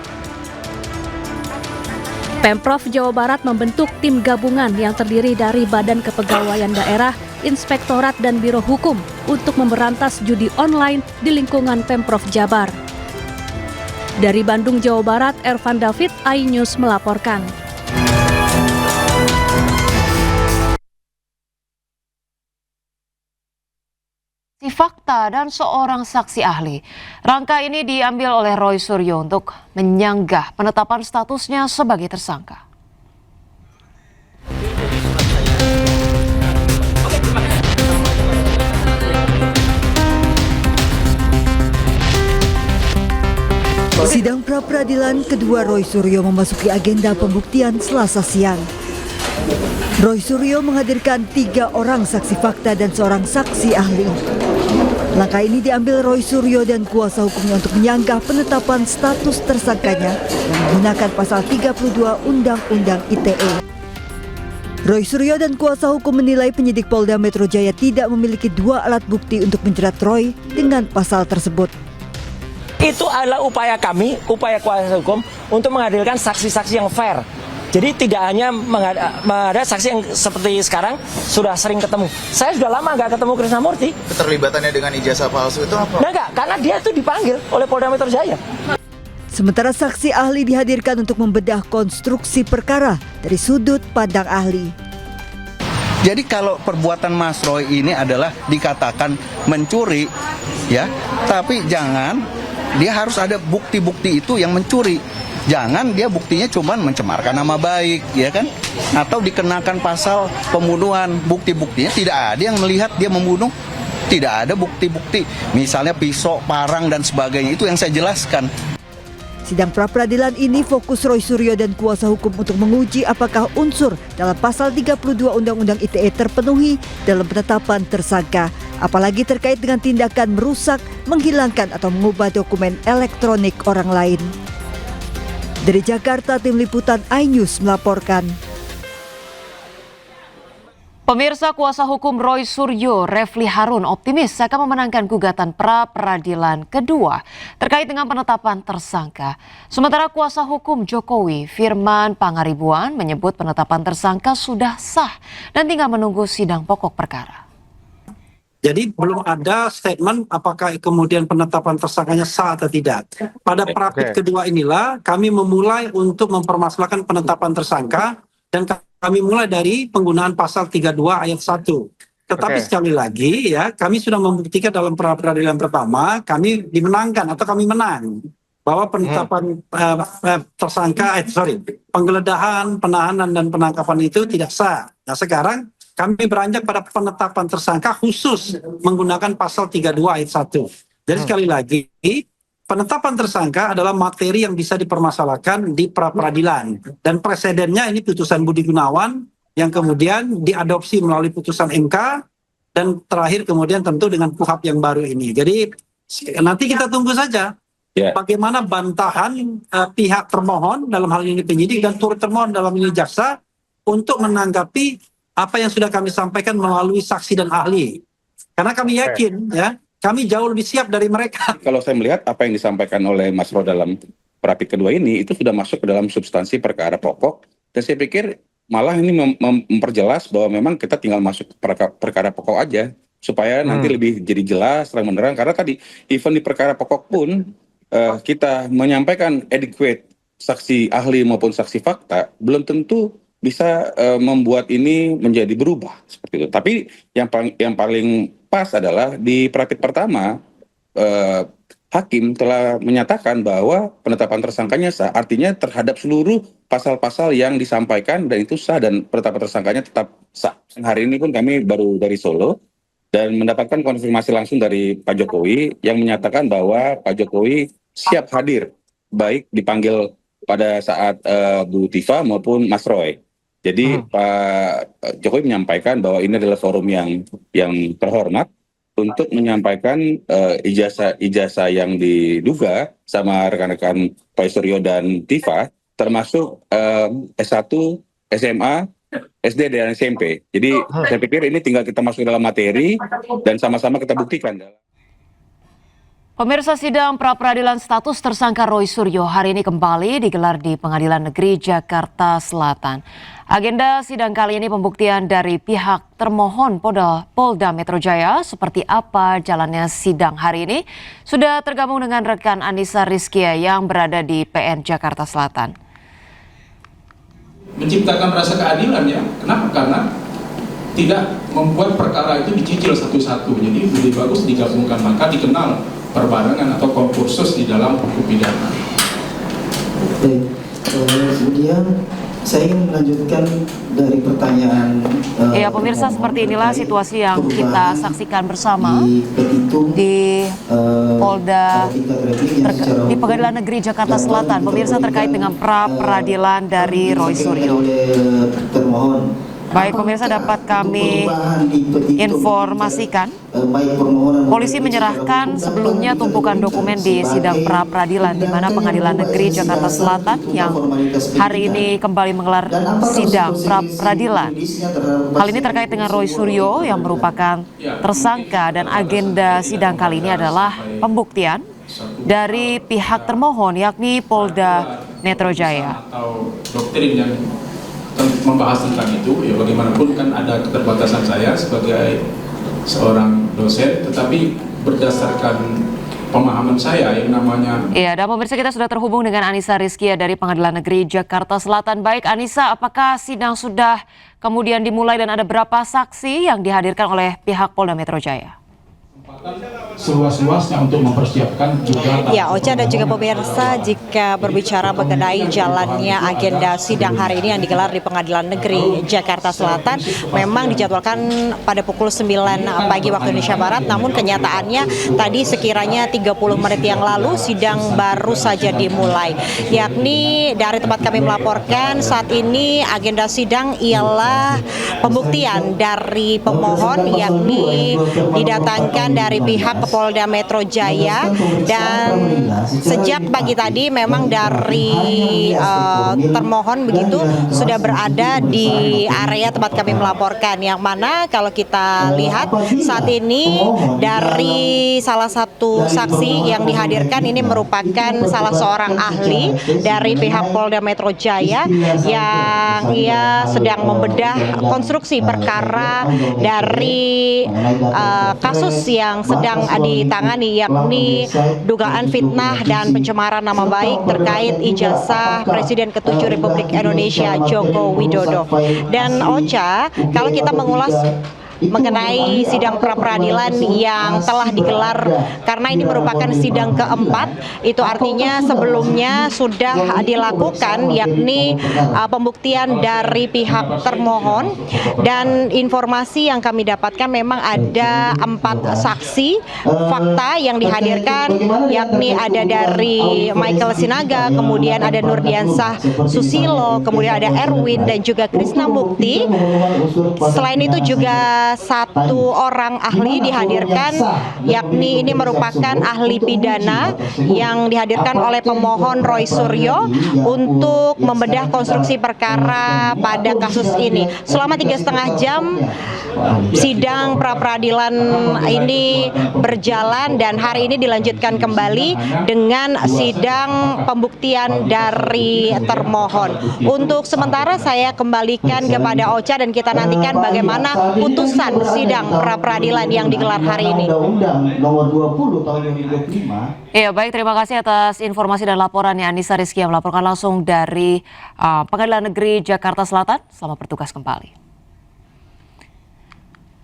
Pemprov Jawa Barat membentuk tim gabungan yang terdiri dari Badan Kepegawaian Daerah, Inspektorat dan Biro Hukum untuk memberantas judi online di lingkungan Pemprov Jabar. Dari Bandung, Jawa Barat, Ervan David, iNews melaporkan. Fakta dan seorang saksi ahli. Rangka ini diambil oleh Roy Suryo untuk menyanggah penetapan statusnya sebagai tersangka. Sidang pra-peradilan kedua Roy Suryo memasuki agenda pembuktian Selasa siang. Roy Suryo menghadirkan 3 orang saksi fakta dan seorang saksi ahli. Langkah ini diambil Roy Suryo dan kuasa hukumnya untuk menyanggah penetapan status tersangkanya yang menggunakan pasal 32 Undang-Undang ITE. Roy Suryo dan kuasa hukum menilai penyidik Polda Metro Jaya tidak memiliki 2 alat bukti untuk menjerat Roy dengan pasal tersebut. Itu adalah upaya kami, upaya kuasa hukum untuk menghadirkan saksi-saksi yang fair. Jadi tidak hanya ada saksi yang seperti sekarang sudah sering ketemu. Saya sudah lama nggak ketemu Krisnamurti. Keterlibatannya dengan ijazah palsu itu apa? Nah enggak, karena dia itu dipanggil oleh Polda Metro Jaya. Sementara saksi ahli dihadirkan untuk membedah konstruksi perkara dari sudut pandang ahli. Jadi kalau perbuatan Mas Roy ini adalah dikatakan mencuri, ya, tapi jangan dia harus ada bukti-bukti itu yang mencuri. Jangan dia buktinya cuma mencemarkan nama baik, ya kan? Atau dikenakan pasal pembunuhan, bukti-buktinya tidak ada yang melihat dia membunuh. Tidak ada bukti-bukti, misalnya pisau, parang dan sebagainya, itu yang saya jelaskan. Sidang pra-peradilan ini fokus Roy Suryo dan kuasa hukum untuk menguji apakah unsur dalam pasal 32 Undang-Undang ITE terpenuhi dalam penetapan tersangka, apalagi terkait dengan tindakan merusak, menghilangkan atau mengubah dokumen elektronik orang lain. Dari Jakarta, Tim Liputan iNews melaporkan. Pemirsa, kuasa hukum Roy Suryo, Refli Harun, optimis akan memenangkan gugatan pra-peradilan kedua terkait dengan penetapan tersangka. Sementara kuasa hukum Jokowi, Firman Pangaribuan, menyebut penetapan tersangka sudah sah dan tinggal menunggu sidang pokok perkara. Jadi belum ada statement apakah kemudian penetapan tersangkanya sah atau tidak. Pada pra-pid kedua inilah kami memulai untuk mempermasalahkan penetapan tersangka dan kami mulai dari penggunaan pasal 32 ayat 1. Tetapi sekali lagi ya, kami sudah membuktikan dalam pra-peradilan pertama kami dimenangkan atau kami menang bahwa penetapan penggeledahan, penahanan dan penangkapan itu tidak sah. Nah, sekarang kami beranjak pada penetapan tersangka khusus menggunakan pasal 32 ayat 1. Jadi sekali lagi, penetapan tersangka adalah materi yang bisa dipermasalahkan di pra-peradilan. Dan presidennya ini putusan Budi Gunawan yang kemudian diadopsi melalui putusan MK dan terakhir kemudian tentu dengan KUHP yang baru ini. Jadi nanti kita tunggu saja bagaimana bantahan pihak termohon dalam hal ini penyidik dan turut termohon dalam ini jaksa untuk menanggapi apa yang sudah kami sampaikan melalui saksi dan ahli. Karena kami yakin ya, kami jauh lebih siap dari mereka. Kalau saya melihat apa yang disampaikan oleh Mas Ro dalam pra-pid kedua ini, itu sudah masuk ke dalam substansi perkara pokok. Dan saya pikir malah ini memperjelas bahwa memang kita tinggal masuk ke perkara pokok aja. Supaya nanti lebih jadi jelas, terang menerang. Karena tadi, even di perkara pokok pun, kita menyampaikan adequate saksi ahli maupun saksi fakta, belum tentu bisa membuat ini menjadi berubah seperti itu. Tapi yang paling pas adalah di pra-pid pertama hakim telah menyatakan bahwa penetapan tersangkanya sah, artinya terhadap seluruh pasal-pasal yang disampaikan dan itu sah dan penetapan tersangkanya tetap sah. Hari ini pun kami baru dari Solo dan mendapatkan konfirmasi langsung dari Pak Jokowi yang menyatakan bahwa Pak Jokowi siap hadir baik dipanggil pada saat Bu Tifa maupun Mas Roy. Jadi Pak Jokowi menyampaikan bahwa ini adalah forum yang terhormat untuk menyampaikan ijazah yang diduga sama rekan-rekan Roy Suryo dan Tifa, termasuk S1, SMA, SD dan SMP. Jadi saya pikir ini tinggal kita masuk dalam materi dan sama-sama kita buktikan. Pemirsa, sidang pra-peradilan status tersangka Roy Suryo hari ini kembali digelar di Pengadilan Negeri Jakarta Selatan. Agenda sidang kali ini pembuktian dari pihak termohon Polda Metro Jaya. Seperti apa jalannya sidang hari ini? Sudah tergabung dengan rekan Anissa Rizkia yang berada di PN Jakarta Selatan. Menciptakan rasa keadilan ya. Kenapa? Karena tidak membuat perkara itu dicicil satu-satu. Jadi lebih bagus digabungkan, maka dikenal perbarengan atau konkursus di dalam hukum pidana. Baik, kemudian saya ingin melanjutkan dari pertanyaan. Ya pemirsa, seperti inilah situasi yang kita saksikan bersama di Polda di Pengadilan Negeri Jakarta Selatan. Pemirsa, terkait dengan pra-peradilan dari Roy Suryo. Baik pemirsa, dapat kami informasikan, polisi menyerahkan sebelumnya tumpukan dokumen di sidang pra-peradilan di mana Pengadilan Negeri Jakarta Selatan yang hari ini kembali menggelar sidang pra-peradilan. Hal ini terkait dengan Roy Suryo yang merupakan tersangka dan agenda sidang kali ini adalah pembuktian dari pihak termohon yakni Polda Metro Jaya. Atau doktrin yang membahas tentang itu, ya bagaimanapun kan ada keterbatasan saya sebagai seorang dosen, tetapi berdasarkan pemahaman saya yang namanya. Iya, dan pemirsa, kita sudah terhubung dengan Anissa Rizkia dari Pengadilan Negeri Jakarta Selatan. Baik Anissa, apakah sidang sudah kemudian dimulai dan ada berapa saksi yang dihadirkan oleh pihak Polda Metro Jaya? seluas-luasnya untuk mempersiapkan juga. Ya, Ocha dan juga pemirsa, jika berbicara mengenai jalannya agenda sidang hari ini yang digelar di Pengadilan Negeri Jakarta Selatan, memang dijadwalkan pada pukul 9 pagi waktu Indonesia Barat, namun kenyataannya tadi sekiranya 30 menit yang lalu sidang baru saja dimulai. Yakni dari tempat kami melaporkan, saat ini agenda sidang ialah pembuktian dari pemohon, yakni didatangkan dari pihak Polda Metro Jaya, dan sejak pagi tadi memang dari termohon begitu sudah berada di area tempat kami melaporkan, yang mana kalau kita lihat saat ini dari salah satu saksi yang dihadirkan ini merupakan salah seorang ahli dari pihak Polda Metro Jaya yang ia sedang membedah konstruksi perkara dari kasus yang sedang ditangani, yakni dugaan fitnah dan pencemaran nama baik terkait ijazah Presiden ke-7 Republik Indonesia Joko Widodo. Dan Ocha, kalau kita mengulas mengenai sidang pra-peradilan yang telah digelar, karena ini merupakan sidang keempat, itu artinya sebelumnya sudah dilakukan, yakni pembuktian dari pihak termohon, dan informasi yang kami dapatkan memang ada 4 saksi fakta yang dihadirkan, yakni ada dari Michael Sinaga, kemudian ada Nurdiansah Susilo, kemudian ada Erwin dan juga Krisna Mukti. Selain itu juga satu orang ahli dihadirkan, yakni ini merupakan ahli pidana yang dihadirkan oleh pemohon Roy Suryo untuk membedah konstruksi perkara pada kasus ini. Selama 3,5 jam sidang pra-peradilan ini berjalan, dan hari ini dilanjutkan kembali dengan sidang pembuktian dari termohon. Untuk sementara saya kembalikan kepada Ocha dan kita nantikan bagaimana putusan sidang pra-peradilan yang digelar hari ini. Iya, baik, terima kasih atas informasi dan laporannya Anissa Rizky yang melaporkan langsung dari Pengadilan Negeri Jakarta Selatan. Selamat bertugas kembali.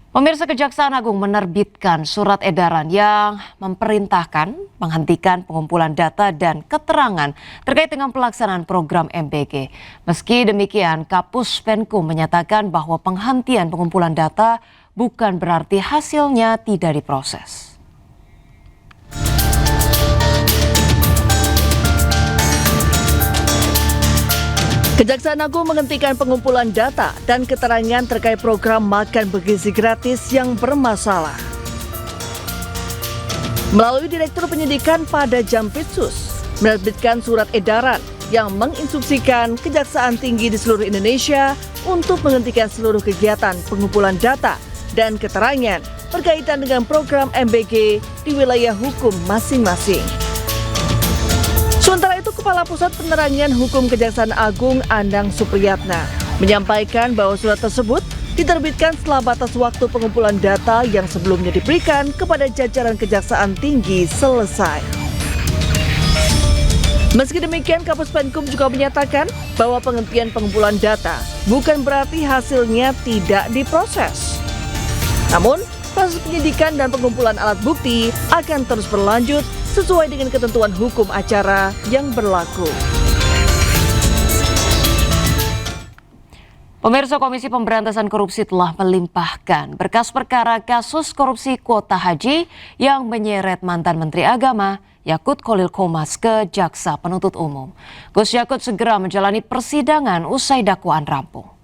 Pemirsa, Kejaksaan Agung menerbitkan surat edaran yang memerintahkan menghentikan pengumpulan data dan keterangan terkait dengan pelaksanaan program MBG. Meski demikian, Kapus Penkum menyatakan bahwa penghentian pengumpulan data bukan berarti hasilnya tidak diproses. Kejaksaan Agung menghentikan pengumpulan data dan keterangan terkait program makan bergizi gratis yang bermasalah. Melalui Direktur Penyidikan pada Jampitsus, menerbitkan surat edaran yang menginstruksikan Kejaksaan Tinggi di seluruh Indonesia untuk menghentikan seluruh kegiatan pengumpulan data dan keterangan berkaitan dengan program MBG di wilayah hukum masing-masing. Sementara itu, Kepala Pusat Penerangan Hukum Kejaksaan Agung Andang Supriyatna menyampaikan bahwa surat tersebut diterbitkan setelah batas waktu pengumpulan data yang sebelumnya diberikan kepada jajaran Kejaksaan Tinggi selesai. Meski demikian, Kapus Penkum juga menyatakan bahwa penghentian pengumpulan data bukan berarti hasilnya tidak diproses. Namun, proses penyidikan dan pengumpulan alat bukti akan terus berlanjut sesuai dengan ketentuan hukum acara yang berlaku. Pemirsa, Komisi Pemberantasan Korupsi telah melimpahkan berkas perkara kasus korupsi kuota haji yang menyeret mantan Menteri Agama Yakut Kholil Qomas ke Jaksa Penuntut Umum. Gus Yakut segera menjalani persidangan usai dakwaan rampung.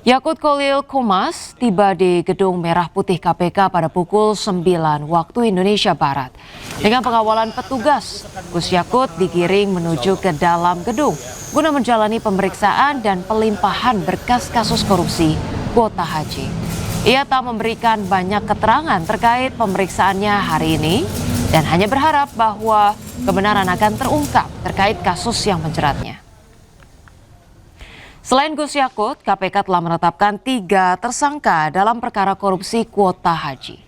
Yakut Kholil Qomas tiba di Gedung Merah Putih KPK pada pukul 9 waktu Indonesia Barat. Dengan pengawalan petugas, Gus Yakut digiring menuju ke dalam gedung guna menjalani pemeriksaan dan pelimpahan berkas kasus korupsi kuota haji. Ia tak memberikan banyak keterangan terkait pemeriksaannya hari ini dan hanya berharap bahwa kebenaran akan terungkap terkait kasus yang menjeratnya. Selain Gus Yakut, KPK telah menetapkan 3 tersangka dalam perkara korupsi kuota haji.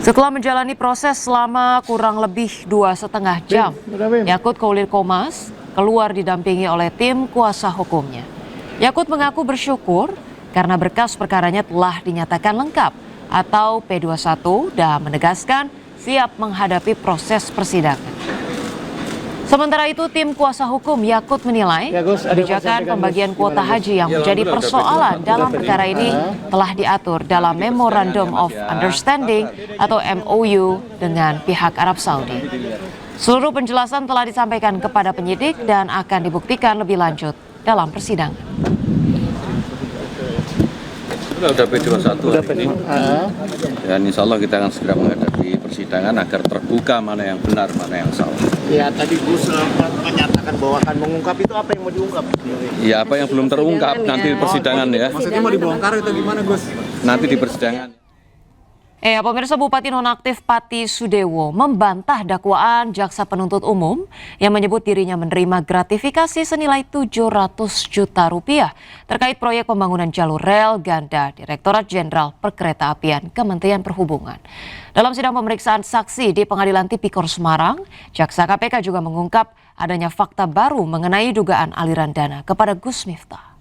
Setelah menjalani proses selama kurang lebih 2,5 jam, Yakut Khalil Qomas keluar didampingi oleh tim kuasa hukumnya. Yakut mengaku bersyukur karena berkas perkaranya telah dinyatakan lengkap atau P21 dan menegaskan siap menghadapi proses persidangan. Sementara itu, tim kuasa hukum Yakut menilai kebijakan pembagian kuota haji yang menjadi persoalan dalam perkara ini telah diatur dalam Memorandum of Understanding atau MOU dengan pihak Arab Saudi. Seluruh penjelasan telah disampaikan kepada penyidik dan akan dibuktikan lebih lanjut dalam persidangan. Sudah P21 hari ini. Dan insya Allah kita akan segera menghadapi persidangan agar terbuka mana yang benar, mana yang salah. Ya, tadi Gus menyatakan bahwa akan mengungkap, itu apa yang mau diungkap? Ya, apa yang belum terungkap nanti di persidangan ya. Maksudnya mau dibongkar atau gimana, Gus? Nanti di persidangan. Pemirsa, Bupati Nonaktif Pati Sudewo membantah dakwaan jaksa penuntut umum yang menyebut dirinya menerima gratifikasi senilai 700 juta rupiah terkait proyek pembangunan jalur rel ganda Direktorat Jenderal Perkeretaapian Kementerian Perhubungan. Dalam sidang pemeriksaan saksi di Pengadilan Tipikor Semarang, jaksa KPK juga mengungkap adanya fakta baru mengenai dugaan aliran dana kepada Gus Miftah.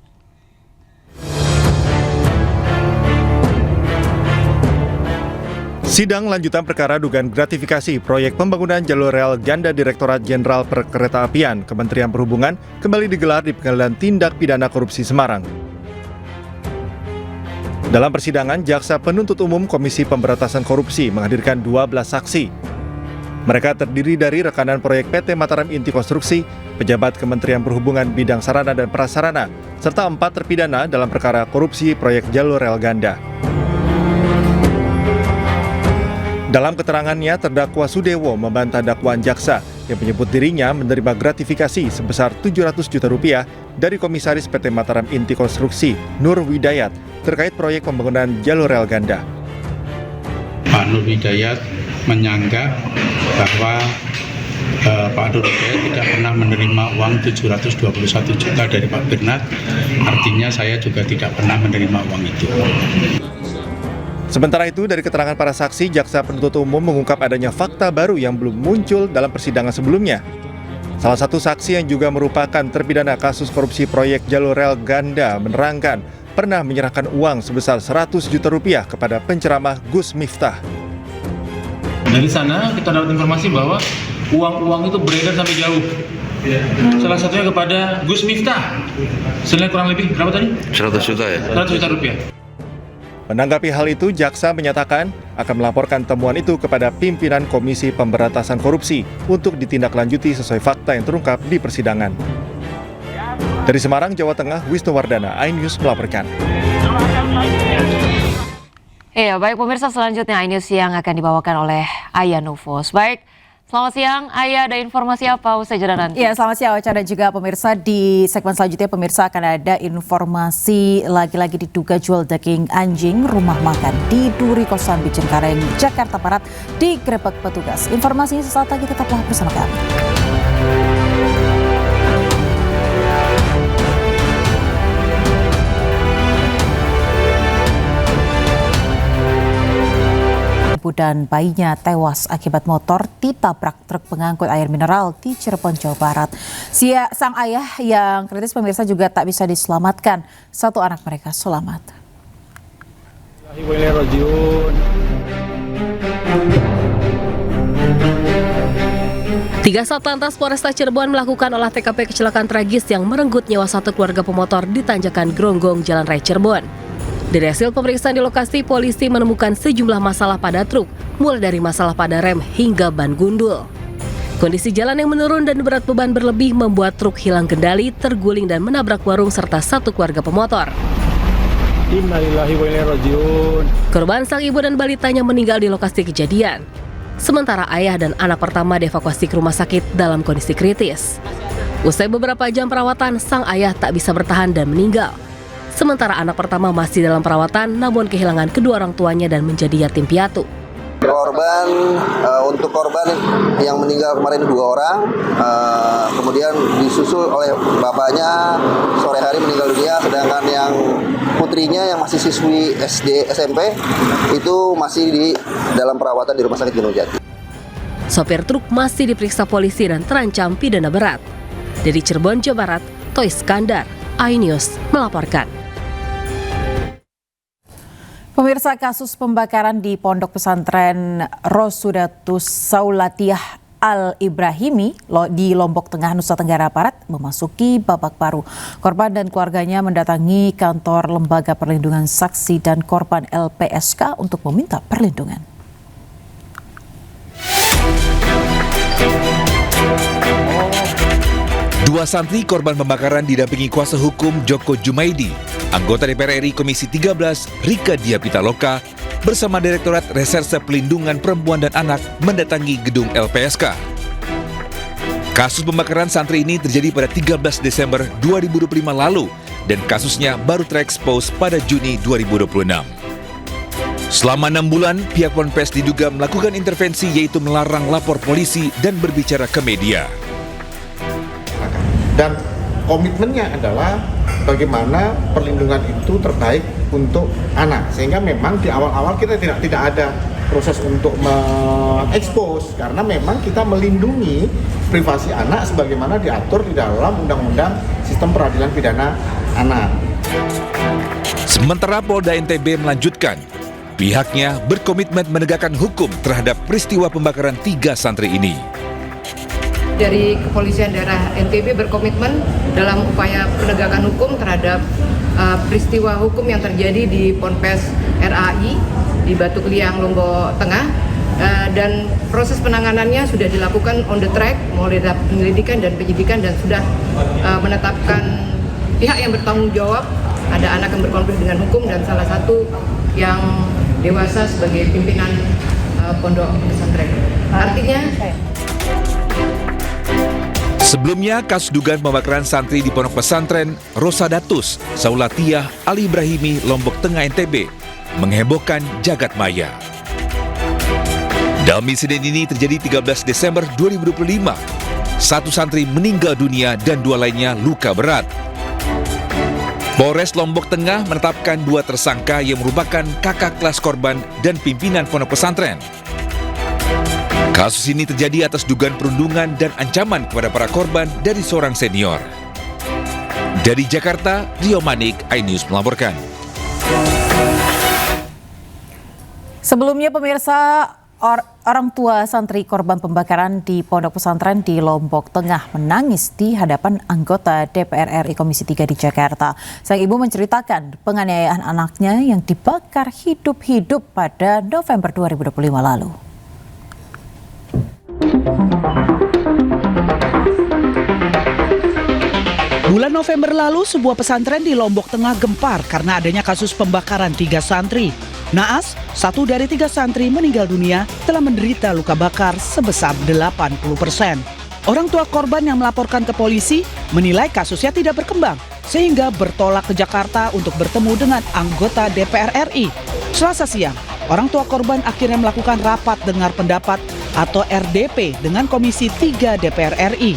Sidang lanjutan perkara dugaan gratifikasi proyek pembangunan jalur rel ganda Direktorat Jenderal Perkeretaapian Kementerian Perhubungan kembali digelar di Pengadilan Tindak Pidana Korupsi Semarang. Dalam persidangan, Jaksa Penuntut Umum Komisi Pemberantasan Korupsi menghadirkan 12 saksi. Mereka terdiri dari rekanan proyek PT Mataram Inti Konstruksi, pejabat Kementerian Perhubungan bidang sarana dan prasarana, serta 4 terpidana dalam perkara korupsi proyek jalur rel ganda. Dalam keterangannya, terdakwa Sudewo membantah dakwaan jaksa yang menyebut dirinya menerima gratifikasi sebesar 700 juta rupiah dari Komisaris PT Mataram Inti Konstruksi, Nur Widayat, terkait proyek pembangunan jalur rel ganda. Pak Nur Widayat menyanggah bahwa Pak Nur Widayat tidak pernah menerima uang 721 juta dari Pak Bernard, artinya saya juga tidak pernah menerima uang itu. Sementara itu, dari keterangan para saksi, Jaksa Penuntut Umum mengungkap adanya fakta baru yang belum muncul dalam persidangan sebelumnya. Salah satu saksi yang juga merupakan terpidana kasus korupsi proyek jalur rel ganda menerangkan pernah menyerahkan uang sebesar 100 juta rupiah kepada penceramah Gus Miftah. Dari sana kita dapat informasi bahwa uang-uang itu beredar sampai jauh. Salah satunya kepada Gus Miftah. Senilai kurang lebih berapa tadi? 100 juta ya? 100 juta rupiah. Menanggapi hal itu, jaksa menyatakan akan melaporkan temuan itu kepada pimpinan Komisi Pemberantasan Korupsi untuk ditindaklanjuti sesuai fakta yang terungkap di persidangan. Dari Semarang, Jawa Tengah, Wisnu Wardana, iNews melaporkan. Baik pemirsa, selanjutnya iNews yang akan dibawakan oleh Aya Nufus. Baik, selamat siang, Aya, ada informasi apa usai jeda nanti? Ya, selamat siang, Ocha, dan juga pemirsa. Di segmen selanjutnya, pemirsa, akan ada informasi lagi-lagi diduga jual daging anjing rumah makan di Duri Kosambi Cengkareng, Jakarta Barat, digerebek petugas. Informasinya sesaat lagi, tetaplah bersama kami. Dan bayinya tewas akibat motor ditabrak truk pengangkut air mineral di Cirebon, Jawa Barat. Sang ayah yang kritis, pemirsa, juga tak bisa diselamatkan. Satu anak mereka selamat. Tiga Satlantas Polresta Cirebon melakukan olah TKP kecelakaan tragis yang merenggut nyawa satu keluarga pemotor di Tanjakan Gronggong, Jalan Raya Cirebon. Dari hasil pemeriksaan di lokasi, polisi menemukan sejumlah masalah pada truk, mulai dari masalah pada rem hingga ban gundul. Kondisi jalan yang menurun dan berat beban berlebih membuat truk hilang kendali, terguling dan menabrak warung serta satu keluarga pemotor. Innalillahi wa inna ilaihi raji'un. Korban sang ibu dan balitanya meninggal di lokasi kejadian. Sementara ayah dan anak pertama dievakuasi ke rumah sakit dalam kondisi kritis. Usai beberapa jam perawatan, sang ayah tak bisa bertahan dan meninggal. Sementara anak pertama masih dalam perawatan, namun kehilangan kedua orang tuanya dan menjadi yatim piatu. Untuk korban yang meninggal kemarin 2 orang, kemudian disusul oleh bapaknya sore hari meninggal dunia, sedangkan yang putra putrinya yang masih siswi SD SMP itu masih di dalam perawatan di Rumah Sakit Gunung Jati. Sopir truk masih diperiksa polisi dan terancam pidana berat. Dari Cirebon, Jawa Barat, Toy Skandar, iNews melaporkan. Pemirsa, kasus pembakaran di Pondok Pesantren Rosudatus Saulatiah Al-Ibrahimi di Lombok Tengah, Nusa Tenggara Barat memasuki babak baru. Korban dan keluarganya mendatangi kantor Lembaga Perlindungan Saksi dan Korban LPSK untuk meminta perlindungan. Dua santri korban pembakaran didampingi kuasa hukum Joko Jumaidi, anggota DPR RI Komisi 13 Rika Diah Pitaloka, bersama Direktorat Reserse Pelindungan Perempuan dan Anak mendatangi gedung LPSK. Kasus pembakaran santri ini terjadi pada 13 Desember 2025 lalu dan kasusnya baru terekspos pada Juni 2026. Selama 6 bulan, pihak Ponpes diduga melakukan intervensi yaitu melarang lapor polisi dan berbicara ke media. Dan komitmennya adalah bagaimana perlindungan itu terbaik untuk anak, sehingga memang di awal-awal kita tidak ada proses untuk mengekspos karena memang kita melindungi privasi anak sebagaimana diatur di dalam Undang-Undang Sistem Peradilan Pidana Anak. Sementara Polda NTB melanjutkan, pihaknya berkomitmen menegakkan hukum terhadap peristiwa pembakaran 3 santri ini. Dari Kepolisian Daerah NTB berkomitmen dalam upaya penegakan hukum terhadap peristiwa hukum yang terjadi di Ponpes RAI di Batu Kliang, Lombok Tengah, dan proses penanganannya sudah dilakukan on the track mulai dari penyelidikan dan penyidikan dan sudah menetapkan pihak yang bertanggung jawab, ada anak yang berkonflik dengan hukum dan salah satu yang dewasa sebagai pimpinan pondok pesantren. Artinya sebelumnya, kasus dugaan pembakaran santri di Pondok Pesantren Rosudatus Saulatiah Al-Ibrahimi, Lombok Tengah, NTB, menghebohkan jagat maya. Dalam insiden ini terjadi 13 Desember 2025. 1 santri meninggal dunia dan 2 lainnya luka berat. Polres Lombok Tengah menetapkan 2 tersangka yang merupakan kakak kelas korban dan pimpinan pondok pesantren. Kasus ini terjadi atas dugaan perundungan dan ancaman kepada para korban dari seorang senior. Dari Jakarta, Rio Manik, iNews melaporkan. Sebelumnya pemirsa, orang tua santri korban pembakaran di Pondok Pesantren di Lombok Tengah menangis di hadapan anggota DPR RI Komisi 3 di Jakarta. Sang ibu menceritakan penganiayaan anaknya yang dibakar hidup-hidup pada November 2025 lalu. Bulan November lalu, sebuah pesantren di Lombok Tengah gempar karena adanya kasus pembakaran 3 santri. Naas, 1 dari 3 santri meninggal dunia telah menderita luka bakar sebesar 80%. Orang tua korban yang melaporkan ke polisi menilai kasusnya tidak berkembang, sehingga bertolak ke Jakarta untuk bertemu dengan anggota DPR RI. Selasa siang, orang tua korban akhirnya melakukan rapat dengar pendapat atau RDP dengan Komisi 3 DPR RI.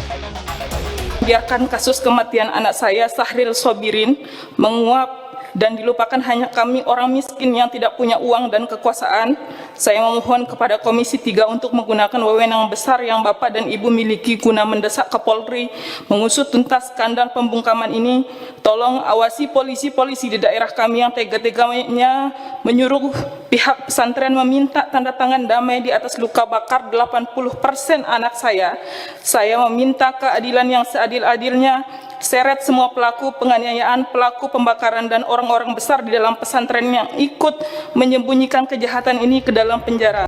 Biarkan kasus kematian anak saya, Sahril Sobirin, menguap dan dilupakan hanya kami orang miskin yang tidak punya uang dan kekuasaan. Saya memohon kepada Komisi 3 untuk menggunakan wewenang besar yang Bapak dan Ibu miliki guna mendesak Kapolri mengusut tuntas skandal pembungkaman ini. Tolong awasi polisi-polisi di daerah kami yang tega-teganya menyuruh pihak pesantren meminta tanda tangan damai di atas luka bakar 80% anak saya. Saya meminta keadilan yang seadil-adilnya. Seret semua pelaku penganiayaan, pelaku pembakaran dan orang-orang besar di dalam pesantren yang ikut menyembunyikan kejahatan ini ke dalam penjara.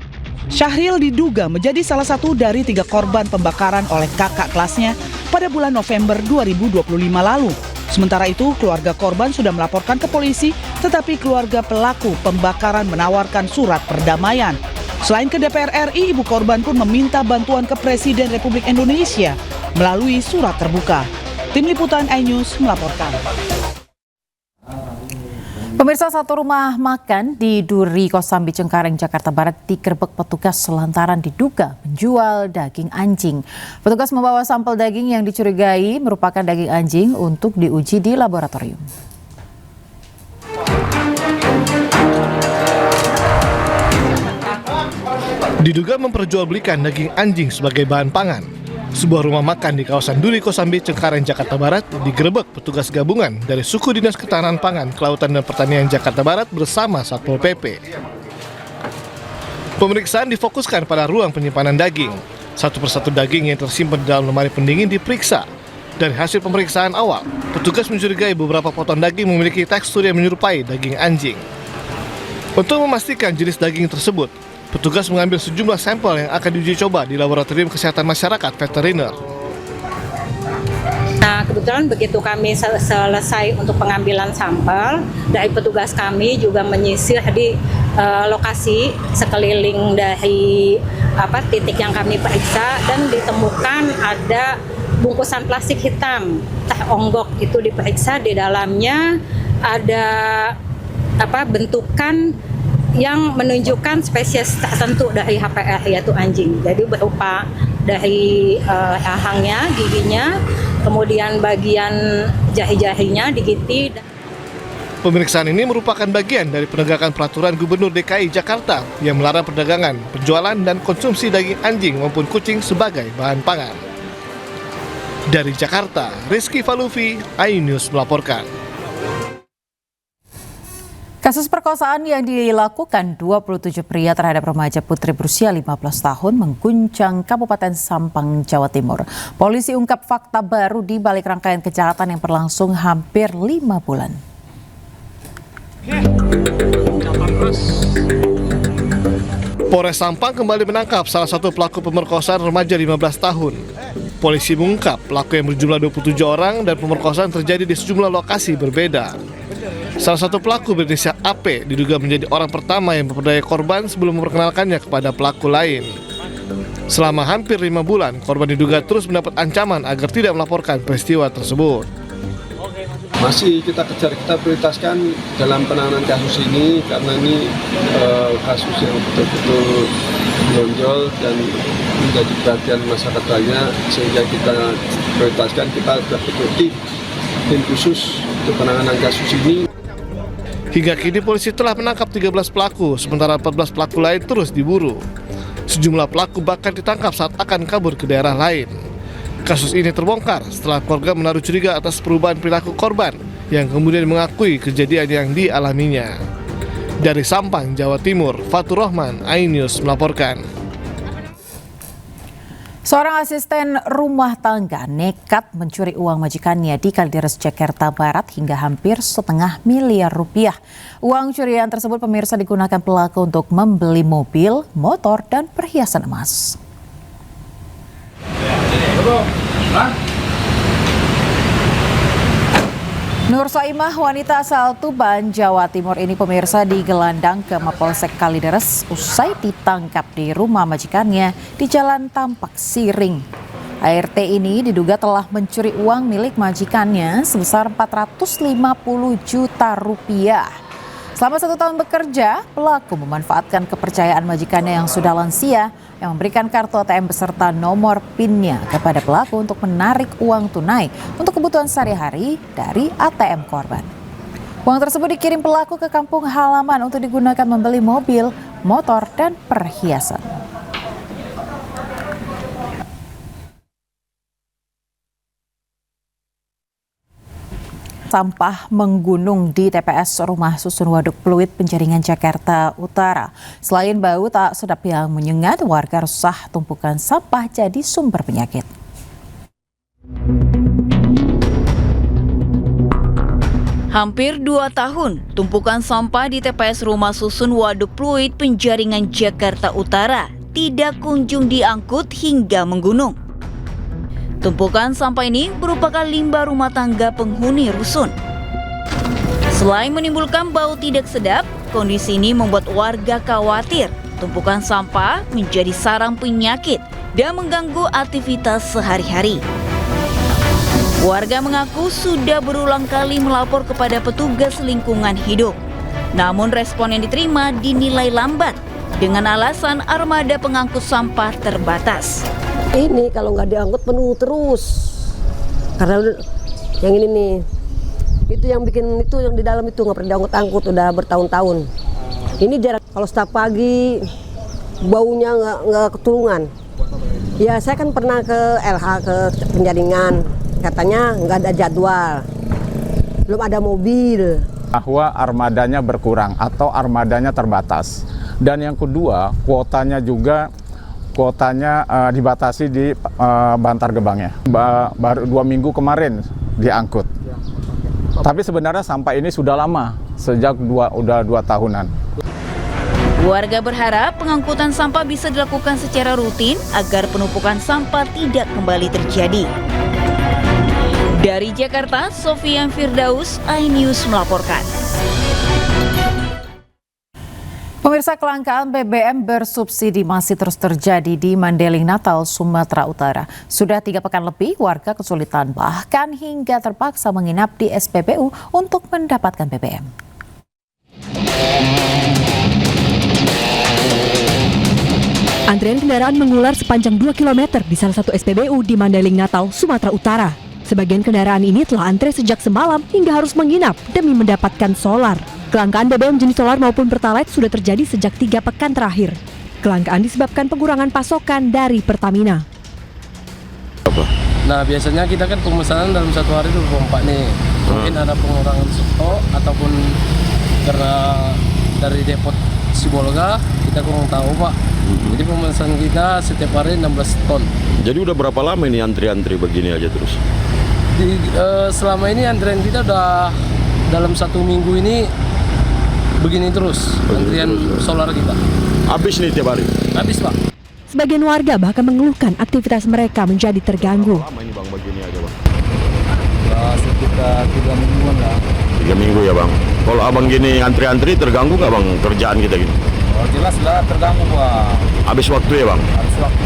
Syahril diduga menjadi salah satu dari 3 korban pembakaran oleh kakak kelasnya pada bulan November 2025 lalu. Sementara itu, keluarga korban sudah melaporkan ke polisi, tetapi keluarga pelaku pembakaran menawarkan surat perdamaian. Selain ke DPR RI, ibu korban pun meminta bantuan ke Presiden Republik Indonesia melalui surat terbuka. Tim Liputan iNews melaporkan. Pemirsa, satu rumah makan di Duri Kosambi, Cengkareng, Jakarta Barat digerebek petugas lantaran diduga menjual daging anjing. Petugas membawa sampel daging yang dicurigai merupakan daging anjing untuk diuji di laboratorium. Diduga memperjualbelikan daging anjing sebagai bahan pangan. Sebuah rumah makan di kawasan Duri Kosambi, Cengkareng, Jakarta Barat digerebek petugas gabungan dari Suku Dinas Ketahanan Pangan, Kelautan dan Pertanian Jakarta Barat bersama Satpol PP. Pemeriksaan difokuskan pada ruang penyimpanan daging. Satu persatu daging yang tersimpan di dalam lemari pendingin diperiksa. Dari hasil pemeriksaan awal, petugas mencurigai beberapa potong daging memiliki tekstur yang menyerupai daging anjing. Untuk memastikan jenis daging tersebut, petugas mengambil sejumlah sampel yang akan diuji coba di Laboratorium Kesehatan Masyarakat Veteriner. Nah, kebetulan begitu kami selesai untuk pengambilan sampel, dari petugas kami juga menyisir di lokasi sekeliling dari titik yang kami periksa, dan ditemukan ada bungkusan plastik hitam teh onggok. Itu diperiksa, di dalamnya ada bentukan yang menunjukkan spesies tertentu dari HPR, yaitu anjing. Jadi berupa dari rahangnya, giginya, kemudian bagian jari-jarinya digigiti. Pemeriksaan ini merupakan bagian dari penegakan peraturan Gubernur DKI Jakarta yang melarang perdagangan, penjualan, dan konsumsi daging anjing maupun kucing sebagai bahan pangan. Dari Jakarta, Rizky Falufi, iNews melaporkan. Kasus perkosaan yang dilakukan 27 pria terhadap remaja putri berusia 15 tahun mengguncang Kabupaten Sampang, Jawa Timur. Polisi ungkap fakta baru di balik rangkaian kejahatan yang berlangsung hampir 5 bulan. Polres Sampang kembali menangkap salah satu pelaku pemerkosaan remaja 15 tahun. Polisi mengungkap pelaku yang berjumlah 27 orang dan pemerkosaan terjadi di sejumlah lokasi berbeda. Salah satu pelaku berinisial AP diduga menjadi orang pertama yang memperdaya korban sebelum memperkenalkannya kepada pelaku lain. Selama hampir 5 bulan, korban diduga terus mendapat ancaman agar tidak melaporkan peristiwa tersebut. Masih kita kejar, kita prioritaskan dalam penanganan kasus ini karena ini kasus yang betul-betul menonjol dan menjadi perhatian masyarakat banyak, sehingga kita prioritaskan, kita sudah bentuk tim khusus untuk penanganan kasus ini. Hingga kini polisi telah menangkap 13 pelaku, sementara 14 pelaku lain terus diburu. Sejumlah pelaku bahkan ditangkap saat akan kabur ke daerah lain. Kasus ini terbongkar setelah keluarga menaruh curiga atas perubahan perilaku korban yang kemudian mengakui kejadian yang dialaminya. Dari Sampang, Jawa Timur, Fatur Rahman, iNews melaporkan. Seorang asisten rumah tangga nekat mencuri uang majikannya di Kalideres, Jakarta Barat hingga hampir ⅓ miliar rupiah. Uang curian tersebut pemirsa digunakan pelaku untuk membeli mobil, motor, dan perhiasan emas. Nur Saimah, wanita asal Tuban, Jawa Timur ini pemirsa digelandang ke Mapolsek Kalideres usai ditangkap di rumah majikannya di Jalan Tampak Siring. ART ini diduga telah mencuri uang milik majikannya sebesar 450 juta rupiah. Selama 1 tahun bekerja, pelaku memanfaatkan kepercayaan majikannya yang sudah lansia yang memberikan kartu ATM beserta nomor PIN-nya kepada pelaku untuk menarik uang tunai untuk kebutuhan sehari-hari dari ATM korban. Uang tersebut dikirim pelaku ke kampung halaman untuk digunakan membeli mobil, motor, dan perhiasan. Sampah menggunung di TPS Rumah Susun Waduk Pluit, Penjaringan, Jakarta Utara. Selain bau tak sedap yang menyengat, warga resah tumpukan sampah jadi sumber penyakit. Hampir 2 tahun, tumpukan sampah di TPS Rumah Susun Waduk Pluit, Penjaringan, Jakarta Utara tidak kunjung diangkut hingga menggunung. Tumpukan sampah ini merupakan limbah rumah tangga penghuni rusun. Selain menimbulkan bau tidak sedap, kondisi ini membuat warga khawatir tumpukan sampah menjadi sarang penyakit dan mengganggu aktivitas sehari-hari. Warga mengaku sudah berulang kali melapor kepada petugas lingkungan hidup. Namun respon yang diterima dinilai lambat dengan alasan armada pengangkut sampah terbatas. Ini kalau nggak diangkut penuh terus, karena yang ini nih, itu yang bikin itu yang di dalam itu nggak pernah diangkut-angkut udah bertahun-tahun. Ini jarak kalau setiap pagi baunya nggak ketulungan. Ya saya kan pernah ke LH, ke Penjaringan, katanya nggak ada jadwal, belum ada mobil. Bahwa armadanya berkurang atau armadanya terbatas. Dan yang kedua, kuotanya dibatasi di Bantar Gebangnya. Baru 2 minggu kemarin diangkut. Tapi sebenarnya sampah ini sudah lama, sejak udah 2 tahunan. Warga berharap pengangkutan sampah bisa dilakukan secara rutin agar penumpukan sampah tidak kembali terjadi. Dari Jakarta, Sofian Firdaus, iNews melaporkan. Pemirsa, kelangkaan BBM bersubsidi masih terus terjadi di Mandailing, Natal, Sumatera Utara. Sudah 3 pekan lebih warga kesulitan bahkan hingga terpaksa menginap di SPBU untuk mendapatkan BBM. Antrian kendaraan mengular sepanjang 2 km di salah satu SPBU di Mandailing, Natal, Sumatera Utara. Sebagian kendaraan ini telah antre sejak semalam hingga harus menginap demi mendapatkan solar. Kelangkaan BBM jenis solar maupun Pertalite sudah terjadi sejak 3 pekan terakhir. Kelangkaan disebabkan pengurangan pasokan dari Pertamina. Nah, biasanya kita kan pemesanan dalam 1 hari 24 nih. Mungkin ada pengurangan stok ataupun karena dari depot Sibolga kita kurang tahu, Pak. Jadi pemesanan kita setiap hari 16 ton. Jadi udah berapa lama ini antri-antri begini aja terus? Selama ini antrian kita udah dalam 1 minggu ini begini terus, antrian solar kita. Habis nih tiap hari? Habis, Pak. Sebagian warga bahkan mengeluhkan aktivitas mereka menjadi terganggu. Lama ini Bang begini aja, Bang? Sekitar 3 mingguan lah. 3 minggu ya, Bang. Kalau abang gini antri-antri terganggu nggak, Bang, kerjaan kita gini? Oh, jelas lah terganggu, Bang. Habis waktu ya, Bang? Habis waktu.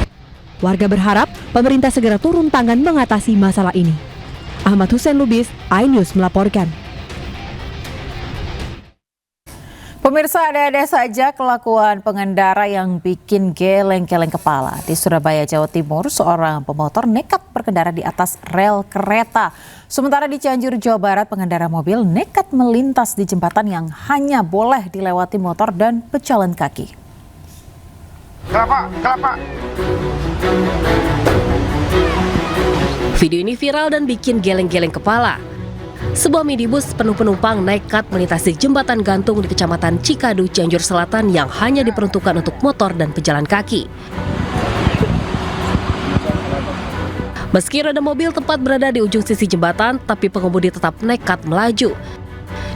Warga berharap pemerintah segera turun tangan mengatasi masalah ini. Ahmad Hussein Lubis, iNews melaporkan. Pemirsa, ada-ada saja kelakuan pengendara yang bikin geleng-geleng kepala. Di Surabaya, Jawa Timur, seorang pemotor nekat berkendara di atas rel kereta. Sementara di Cianjur, Jawa Barat, pengendara mobil nekat melintas di jembatan yang hanya boleh dilewati motor dan pejalan kaki. Kelapa. Video ini viral dan bikin geleng-geleng kepala. Sebuah minibus penuh penumpang nekat melintasi jembatan gantung di Kecamatan Cikadu, Cianjur Selatan yang hanya diperuntukkan untuk motor dan pejalan kaki. Meski roda mobil tepat berada di ujung sisi jembatan, tapi pengemudi tetap nekat melaju.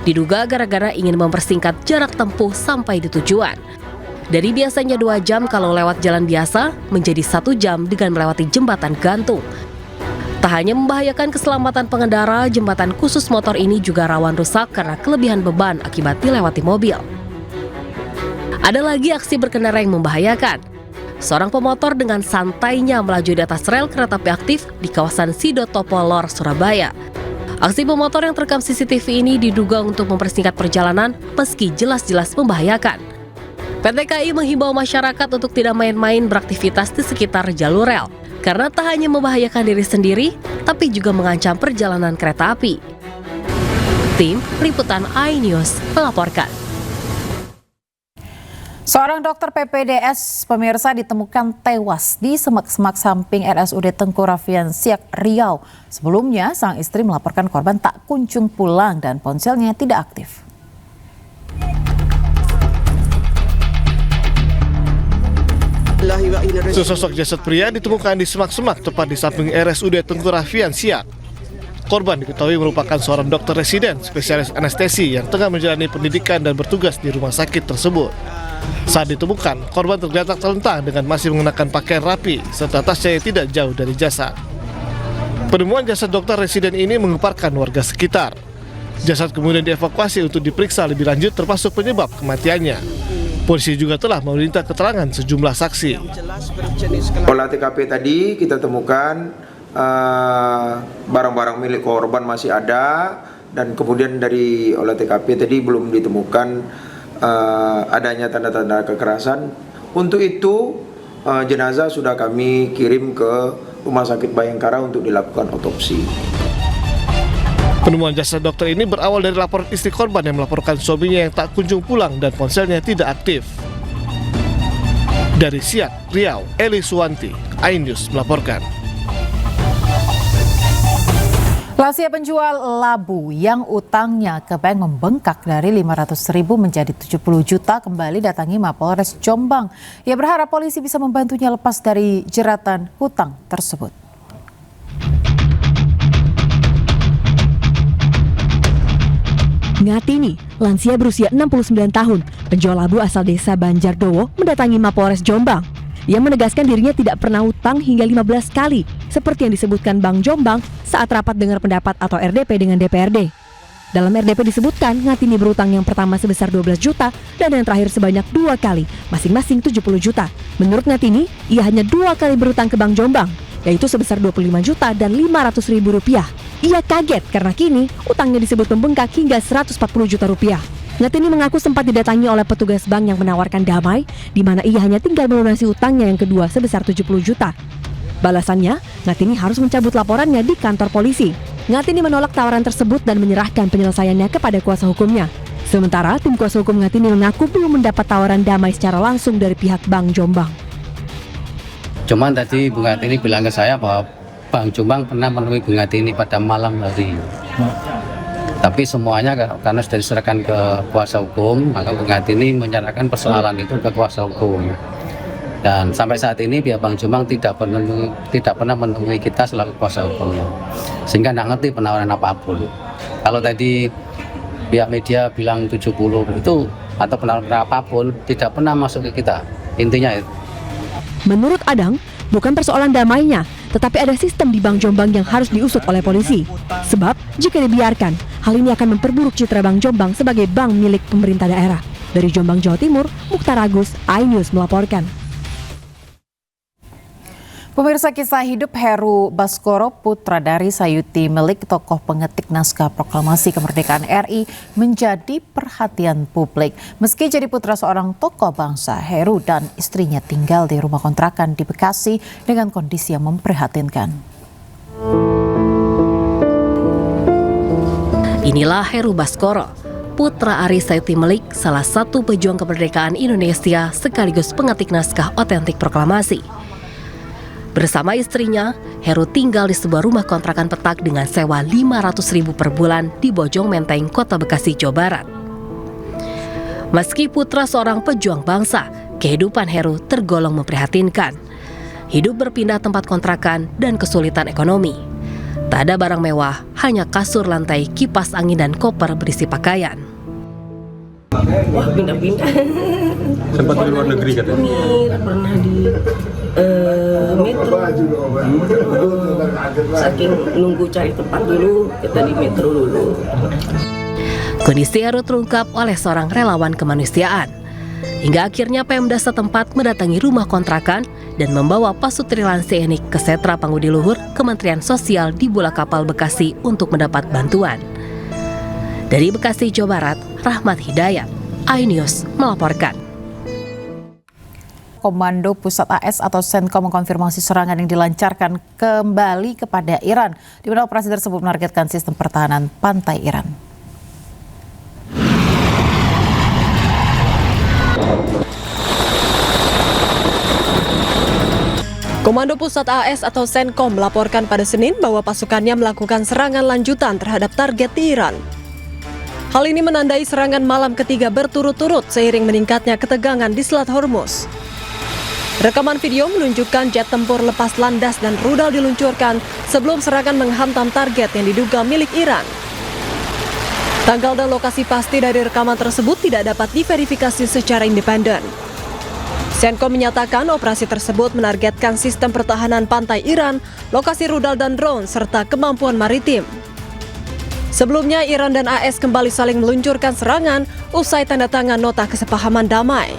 Diduga gara-gara ingin mempersingkat jarak tempuh sampai di tujuan. Dari biasanya 2 jam kalau lewat jalan biasa, menjadi 1 jam dengan melewati jembatan gantung. Tak hanya membahayakan keselamatan pengendara, jembatan khusus motor ini juga rawan rusak karena kelebihan beban akibat dilewati mobil. Ada lagi aksi berkendara yang membahayakan. Seorang pemotor dengan santainya melaju di atas rel kereta api aktif di kawasan Sidotopo Lor, Surabaya. Aksi pemotor yang terekam CCTV ini diduga untuk mempersingkat perjalanan meski jelas-jelas membahayakan. PT KAI menghimbau masyarakat untuk tidak main-main beraktivitas di sekitar jalur rel, karena tak hanya membahayakan diri sendiri, tapi juga mengancam perjalanan kereta api. Tim Liputan iNews melaporkan. Seorang dokter PPDS pemirsa ditemukan tewas di semak-semak samping RSUD Tengku Raffian Siak, Riau. Sebelumnya, sang istri melaporkan korban tak kunjung pulang dan ponselnya tidak aktif. Sesosok jasad pria ditemukan di semak-semak tepat di samping RSUD Tengku Raffian Siak. Korban diketahui merupakan seorang dokter residen spesialis anestesi yang tengah menjalani pendidikan dan bertugas di rumah sakit tersebut. Saat ditemukan, korban tergeletak terlentang dengan masih mengenakan pakaian rapi serta tasnya tidak jauh dari jasad. Penemuan jasad dokter residen ini menggemparkan warga sekitar. Jasad kemudian dievakuasi untuk diperiksa lebih lanjut termasuk penyebab kematiannya. Polisi juga telah meminta keterangan sejumlah saksi. Olah TKP tadi kita temukan barang-barang milik korban masih ada, dan kemudian dari olah TKP tadi belum ditemukan adanya tanda-tanda kekerasan. Untuk itu jenazah sudah kami kirim ke Rumah Sakit Bayangkara untuk dilakukan otopsi. Penemuan jasad dokter ini berawal dari laporan istri korban yang melaporkan suaminya yang tak kunjung pulang dan ponselnya tidak aktif. Dari Siak, Riau, Eli Suwanti, iNews melaporkan. Rahasia penjual labu yang utangnya ke bank membengkak dari 500.000 menjadi 70 juta kembali datangi Mapolres Jombang. Ia berharap polisi bisa membantunya lepas dari jeratan hutang tersebut. Ngatini, lansia berusia 69 tahun, penjual labu asal desa Banjardowo mendatangi Mapolres Jombang. Ia menegaskan dirinya tidak pernah utang hingga 15 kali, seperti yang disebutkan Bank Jombang saat rapat dengar pendapat atau RDP dengan DPRD. Dalam RDP disebutkan, Ngatini berutang yang pertama sebesar 12 juta dan yang terakhir sebanyak 2 kali, masing-masing 70 juta. Menurut Ngatini, ia hanya 2 kali berutang ke Bank Jombang, yaitu sebesar 25 juta dan 500.000 rupiah. Ia kaget karena kini utangnya disebut membengkak hingga 140 juta rupiah. Ngatini mengaku sempat didatangi oleh petugas bank yang menawarkan damai, di mana ia hanya tinggal melunasi utangnya yang kedua sebesar 70 juta. Balasannya, Ngatini harus mencabut laporannya di kantor polisi. Ngatini menolak tawaran tersebut dan menyerahkan penyelesaiannya kepada kuasa hukumnya. Sementara tim kuasa hukum Ngatini mengaku belum mendapat tawaran damai secara langsung dari pihak Bank Jombang. Cuman tadi Bu Ngatini bilang ke saya bahwa Bank Jombang pernah menemui Bu Ngatini pada malam hari. Tapi semuanya karena sudah diserahkan ke kuasa hukum, maka Bu Ngatini menyerahkan persoalan itu ke kuasa hukum. Dan sampai saat ini pihak Bank Jombang tidak pernah menemui kita selaku kuasa hukumnya. Sehingga tidak ngerti penawaran apapun. Kalau tadi pihak media bilang 70 itu atau penawaran apapun tidak pernah masuk ke kita. Intinya itu. Menurut Adang, bukan persoalan damainya, tetapi ada sistem di Bank Jombang yang harus diusut oleh polisi. Sebab, jika dibiarkan, hal ini akan memperburuk citra Bank Jombang sebagai bank milik pemerintah daerah. Dari Jombang, Jawa Timur, Mukhtar Agus, iNews melaporkan. Pemirsa, kisah hidup Heru Baskoro, putra dari Sayuti Melik, tokoh pengetik naskah proklamasi kemerdekaan RI, menjadi perhatian publik. Meski jadi putra seorang tokoh bangsa, Heru dan istrinya tinggal di rumah kontrakan di Bekasi dengan kondisi yang memprihatinkan. Inilah Heru Baskoro, putra Ari Sayuti Melik, salah satu pejuang kemerdekaan Indonesia sekaligus pengetik naskah otentik proklamasi. Bersama istrinya, Heru tinggal di sebuah rumah kontrakan petak dengan sewa 500.000 per bulan di Bojong Menteng, Kota Bekasi, Jawa Barat. Meski putra seorang pejuang bangsa, kehidupan Heru tergolong memprihatinkan. Hidup berpindah tempat kontrakan dan kesulitan ekonomi. Tak ada barang mewah, hanya kasur lantai, kipas angin dan koper berisi pakaian. Wah, pindah-pindah. Sempat di luar negeri katanya? Pernah di metro. Saking nunggu cari tempat dulu, kita di metro dulu. Kondisi Heru terungkap oleh seorang relawan kemanusiaan. Hingga akhirnya Pemda setempat mendatangi rumah kontrakan dan membawa Pasutri Lansenik ke Setra Pangudi Luhur Kementerian Sosial di Bola Kapal Bekasi untuk mendapat bantuan. Dari Bekasi, Jawa Barat, Rahmat Hidayat, iNews melaporkan. Komando Pusat AS atau Senkom mengkonfirmasi serangan yang dilancarkan kembali kepada Iran, di mana operasi tersebut menargetkan sistem pertahanan pantai Iran. Komando Pusat AS atau Senkom melaporkan pada Senin bahwa pasukannya melakukan serangan lanjutan terhadap target di Iran. Hal ini menandai serangan malam ketiga berturut-turut seiring meningkatnya ketegangan di Selat Hormuz. Rekaman video menunjukkan jet tempur lepas landas dan rudal diluncurkan sebelum serangan menghantam target yang diduga milik Iran. Tanggal dan lokasi pasti dari rekaman tersebut tidak dapat diverifikasi secara independen. Senkom menyatakan operasi tersebut menargetkan sistem pertahanan pantai Iran, lokasi rudal dan drone, serta kemampuan maritim. Sebelumnya, Iran dan AS kembali saling meluncurkan serangan usai tanda tangan nota kesepahaman damai.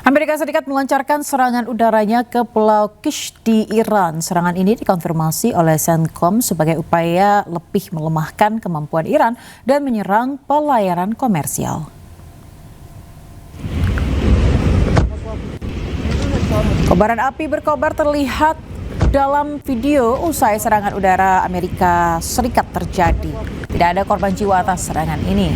Amerika Serikat melancarkan serangan udaranya ke Pulau Kish di Iran. Serangan ini dikonfirmasi oleh Senkom sebagai upaya lebih melemahkan kemampuan Iran dan menyerang pelayaran komersial. Kobaran api berkobar terlihat dalam video usai serangan udara Amerika Serikat terjadi. Tidak ada korban jiwa atas serangan ini.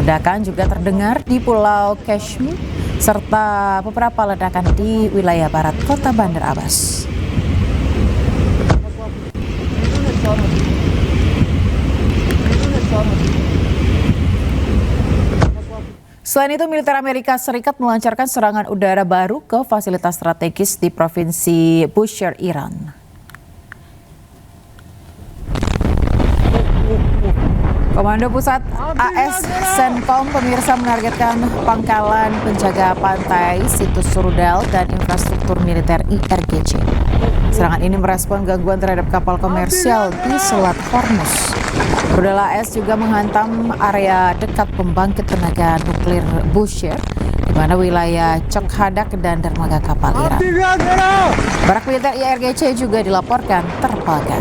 Ledakan juga terdengar di Pulau Kashmir serta beberapa ledakan di wilayah barat kota Bandar Abbas. Selain itu, militer Amerika Serikat melancarkan serangan udara baru ke fasilitas strategis di provinsi Bushehr, Iran. Komando Pusat AS CENTCOM pemirsa menargetkan pangkalan penjaga pantai, situs rudal, dan infrastruktur militer IRGC. Serangan ini merespon gangguan terhadap kapal komersial di Selat Hormuz. Rudal AS juga menghantam area dekat pembangkit tenaga nuklir Bushehr, di mana wilayah Chokhadak dan dermaga kapal Iran. Barak militer IRGC juga dilaporkan terbakar.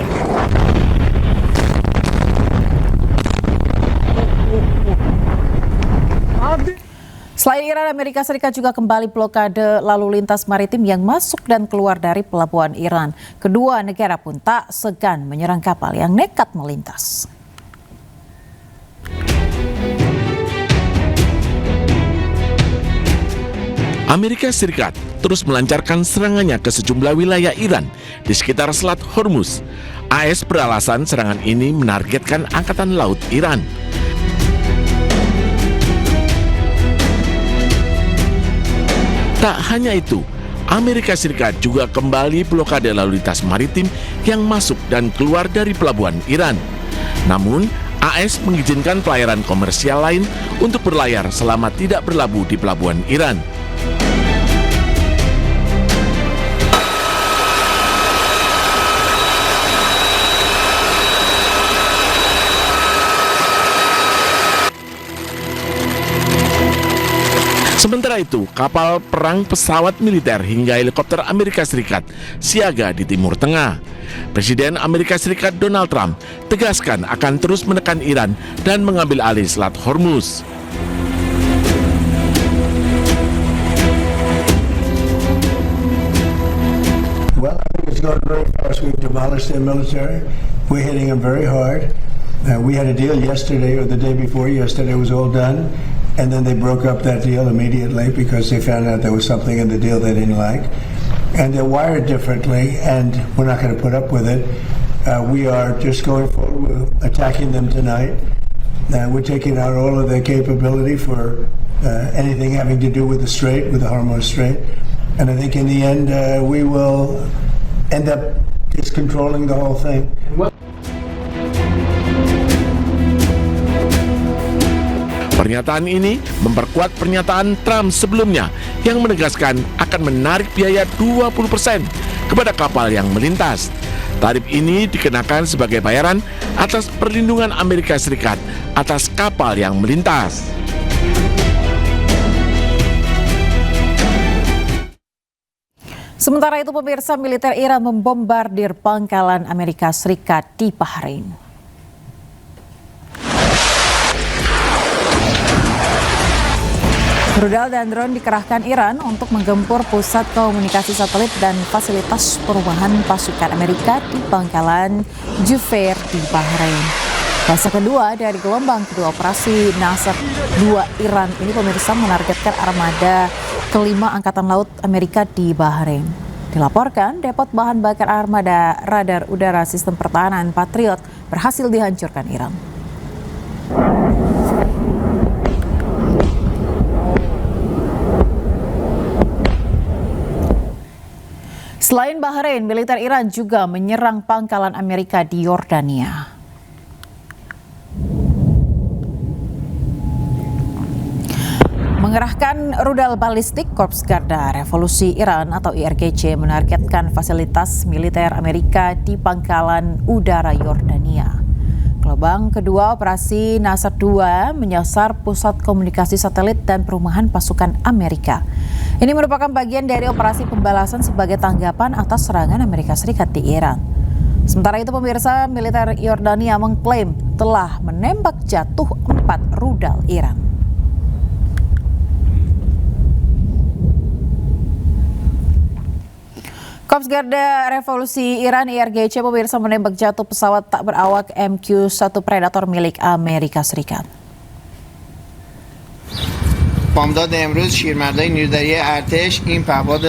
Selain Iran, Amerika Serikat juga kembali blokade lalu lintas maritim yang masuk dan keluar dari pelabuhan Iran. Kedua negara pun tak segan menyerang kapal yang nekat melintas. Amerika Serikat terus melancarkan serangannya ke sejumlah wilayah Iran di sekitar Selat Hormuz. AS beralasan serangan ini menargetkan Angkatan Laut Iran. Tak hanya itu, Amerika Serikat juga kembali blokade lalu lintas maritim yang masuk dan keluar dari pelabuhan Iran. Namun, AS mengizinkan pelayaran komersial lain untuk berlayar selama tidak berlabuh di pelabuhan Iran. Sementara itu, kapal perang, pesawat militer hingga helikopter Amerika Serikat siaga di Timur Tengah. Presiden Amerika Serikat Donald Trump tegaskan akan terus menekan Iran dan mengambil alih Selat Hormuz. Well, I think it's going very fast. We've demolished their military. We're hitting them very hard. We had a deal yesterday or the day before yesterday. It was all done. And then they broke up that deal immediately because they found out there was something in the deal they didn't like. And they're wired differently, and we're not going to put up with it. We are just going forward, we're attacking them tonight. We're taking out all of their capability for anything having to do with the Strait, with the Hormuz Strait. And I think in the end, we will end up just controlling the whole thing. Pernyataan ini memperkuat pernyataan Trump sebelumnya yang menegaskan akan menarik biaya 20% kepada kapal yang melintas. Tarif ini dikenakan sebagai bayaran atas perlindungan Amerika Serikat atas kapal yang melintas. Sementara itu, pemirsa, militer Iran membombardir pangkalan Amerika Serikat di Bahrain. Rudal dan drone dikerahkan Iran untuk menggempur pusat komunikasi satelit dan fasilitas perumahan pasukan Amerika di pangkalan Jubair di Bahrain. Fase kedua dari gelombang kedua operasi Nasr 2 Iran ini, pemirsa, menargetkan armada kelima Angkatan Laut Amerika di Bahrain. Dilaporkan, depot bahan bakar armada radar udara sistem pertahanan Patriot berhasil dihancurkan Iran. Selain Bahrain, militer Iran juga menyerang pangkalan Amerika di Yordania. Mengerahkan rudal balistik, Korps Garda Revolusi Iran atau IRGC menargetkan fasilitas militer Amerika di pangkalan udara Yordania. Gelombang kedua operasi Nasr 2 menyasar pusat komunikasi satelit dan perumahan pasukan Amerika. Ini merupakan bagian dari operasi pembalasan sebagai tanggapan atas serangan Amerika Serikat di Iran. Sementara itu, pemirsa, militer Yordania mengklaim telah menembak jatuh 4 rudal Iran. Korps Garda Revolusi Iran IRGC, pemirsa, menembak jatuh pesawat tak berawak MQ-1 Predator milik Amerika Serikat. بامداد امروز شیرمردای نیرودری ارتش این پهپاد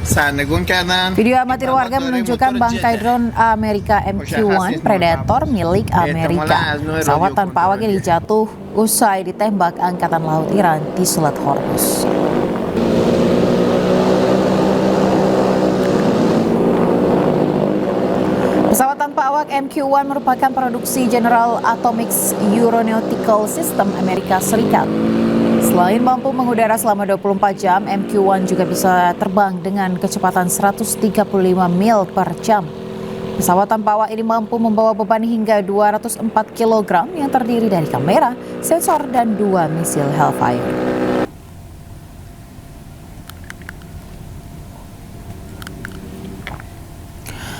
سرنگون کردن. Video amatir warga menunjukkan bangkai drone Amerika MQ-1 Predator milik Amerika. Pesawat tanpa awak ini jatuh usai ditembak Angkatan Laut Iran di Selat Hormuz. Pesawat tanpa awak MQ-1 merupakan produksi General Atomics Aeronautical System Amerika Serikat. Selain mampu mengudara selama 24 jam, MQ-1 juga bisa terbang dengan kecepatan 135 mil per jam. Pesawat tanpa awak ini mampu membawa beban hingga 204 kg yang terdiri dari kamera, sensor, dan 2 misil Hellfire.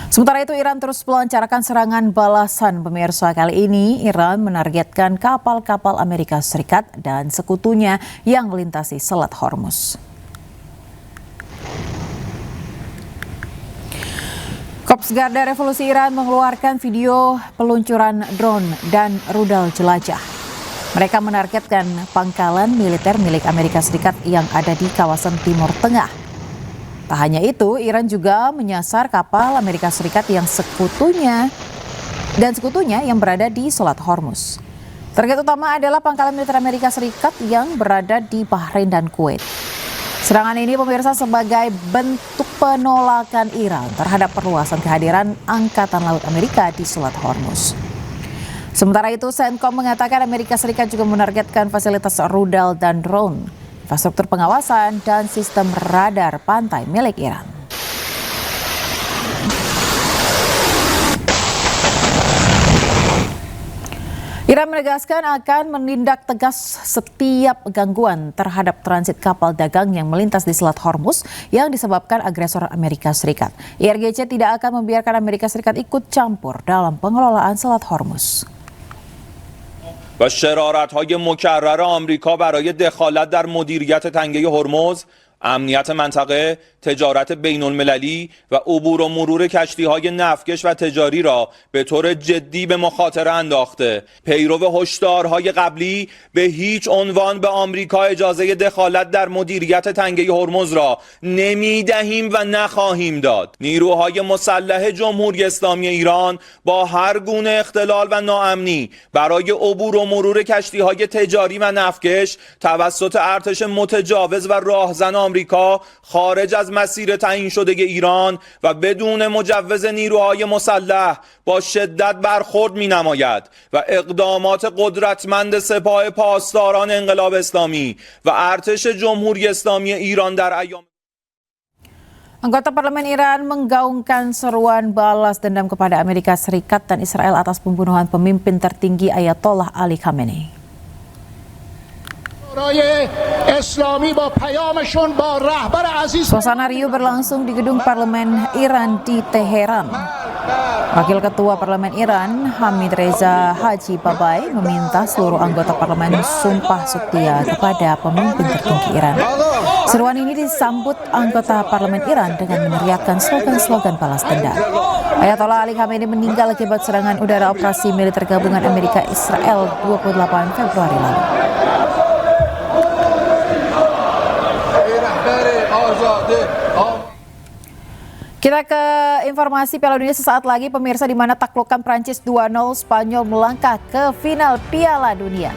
Sementara itu, Iran terus melancarkan serangan balasan. Pemirsa, kali ini Iran menargetkan kapal-kapal Amerika Serikat dan sekutunya yang melintasi Selat Hormuz. Korps Garda Revolusi Iran mengeluarkan video peluncuran drone dan rudal jelajah. Mereka menargetkan pangkalan militer milik Amerika Serikat yang ada di kawasan Timur Tengah. Tak hanya itu, Iran juga menyasar kapal Amerika Serikat yang sekutunya yang berada di Selat Hormuz. Target utama adalah pangkalan militer Amerika Serikat yang berada di Bahrain dan Kuwait. Serangan ini, pemirsa, sebagai bentuk penolakan Iran terhadap perluasan kehadiran Angkatan Laut Amerika di Selat Hormuz. Sementara itu, CENTCOM mengatakan Amerika Serikat juga menargetkan fasilitas rudal dan drone, infrastruktur pengawasan, dan sistem radar pantai milik Iran. Iran menegaskan akan menindak tegas setiap gangguan terhadap transit kapal dagang yang melintas di Selat Hormuz yang disebabkan agresor Amerika Serikat. IRGC tidak akan membiarkan Amerika Serikat ikut campur dalam pengelolaan Selat Hormuz. و شرارت‌های مکرر آمریکا برای دخالت در مدیریت تنگه هرمز، امنیت منطقه، تجارت بین‌المللی و عبور و مرور کشتی‌های نفتکش و تجاری را به طور جدی به مخاطره انداخته. پیرو هشدارهای قبلی به هیچ عنوان به آمریکا اجازه دخالت در مدیریت تنگه هرمز را نمی‌دهیم و نخواهیم داد. نیروهای مسلح جمهوری اسلامی ایران با هر گونه اختلال و ناامنی برای عبور و مرور کشتی‌های تجاری و نفتکش توسط ارتش متجاوز و راهزن آمریکا خارج از مسیر تعیین شده ایران و بدون مجوز نیروهای مسلح با شدت برخورد می‌نماید و اقدامات قدرتمند سپاه پاسداران انقلاب اسلامی و ارتش جمهوری اسلامی ایران در ایام Anggota Parlemen Iran menggaungkan seruan balas dendam kepada Amerika Serikat dan Israel atas pembunuhan pemimpin tertinggi Ayatollah Ali Khamenei. Suasana riuh berlangsung di gedung Parlemen Iran di Teheran. Wakil Ketua Parlemen Iran, Hamid Reza Haji Babai, meminta seluruh anggota parlemen sumpah setia kepada pemimpin tertinggi Iran. Seruan ini disambut anggota Parlemen Iran dengan meneriakkan slogan-slogan balas dendam. Ayatollah Ali Khamenei meninggal akibat serangan udara operasi militer gabungan Amerika Israel 28 Februari lalu. Kita ke informasi Piala Dunia sesaat lagi, pemirsa, di mana taklukan Prancis 2-0, Spanyol melangkah ke final Piala Dunia.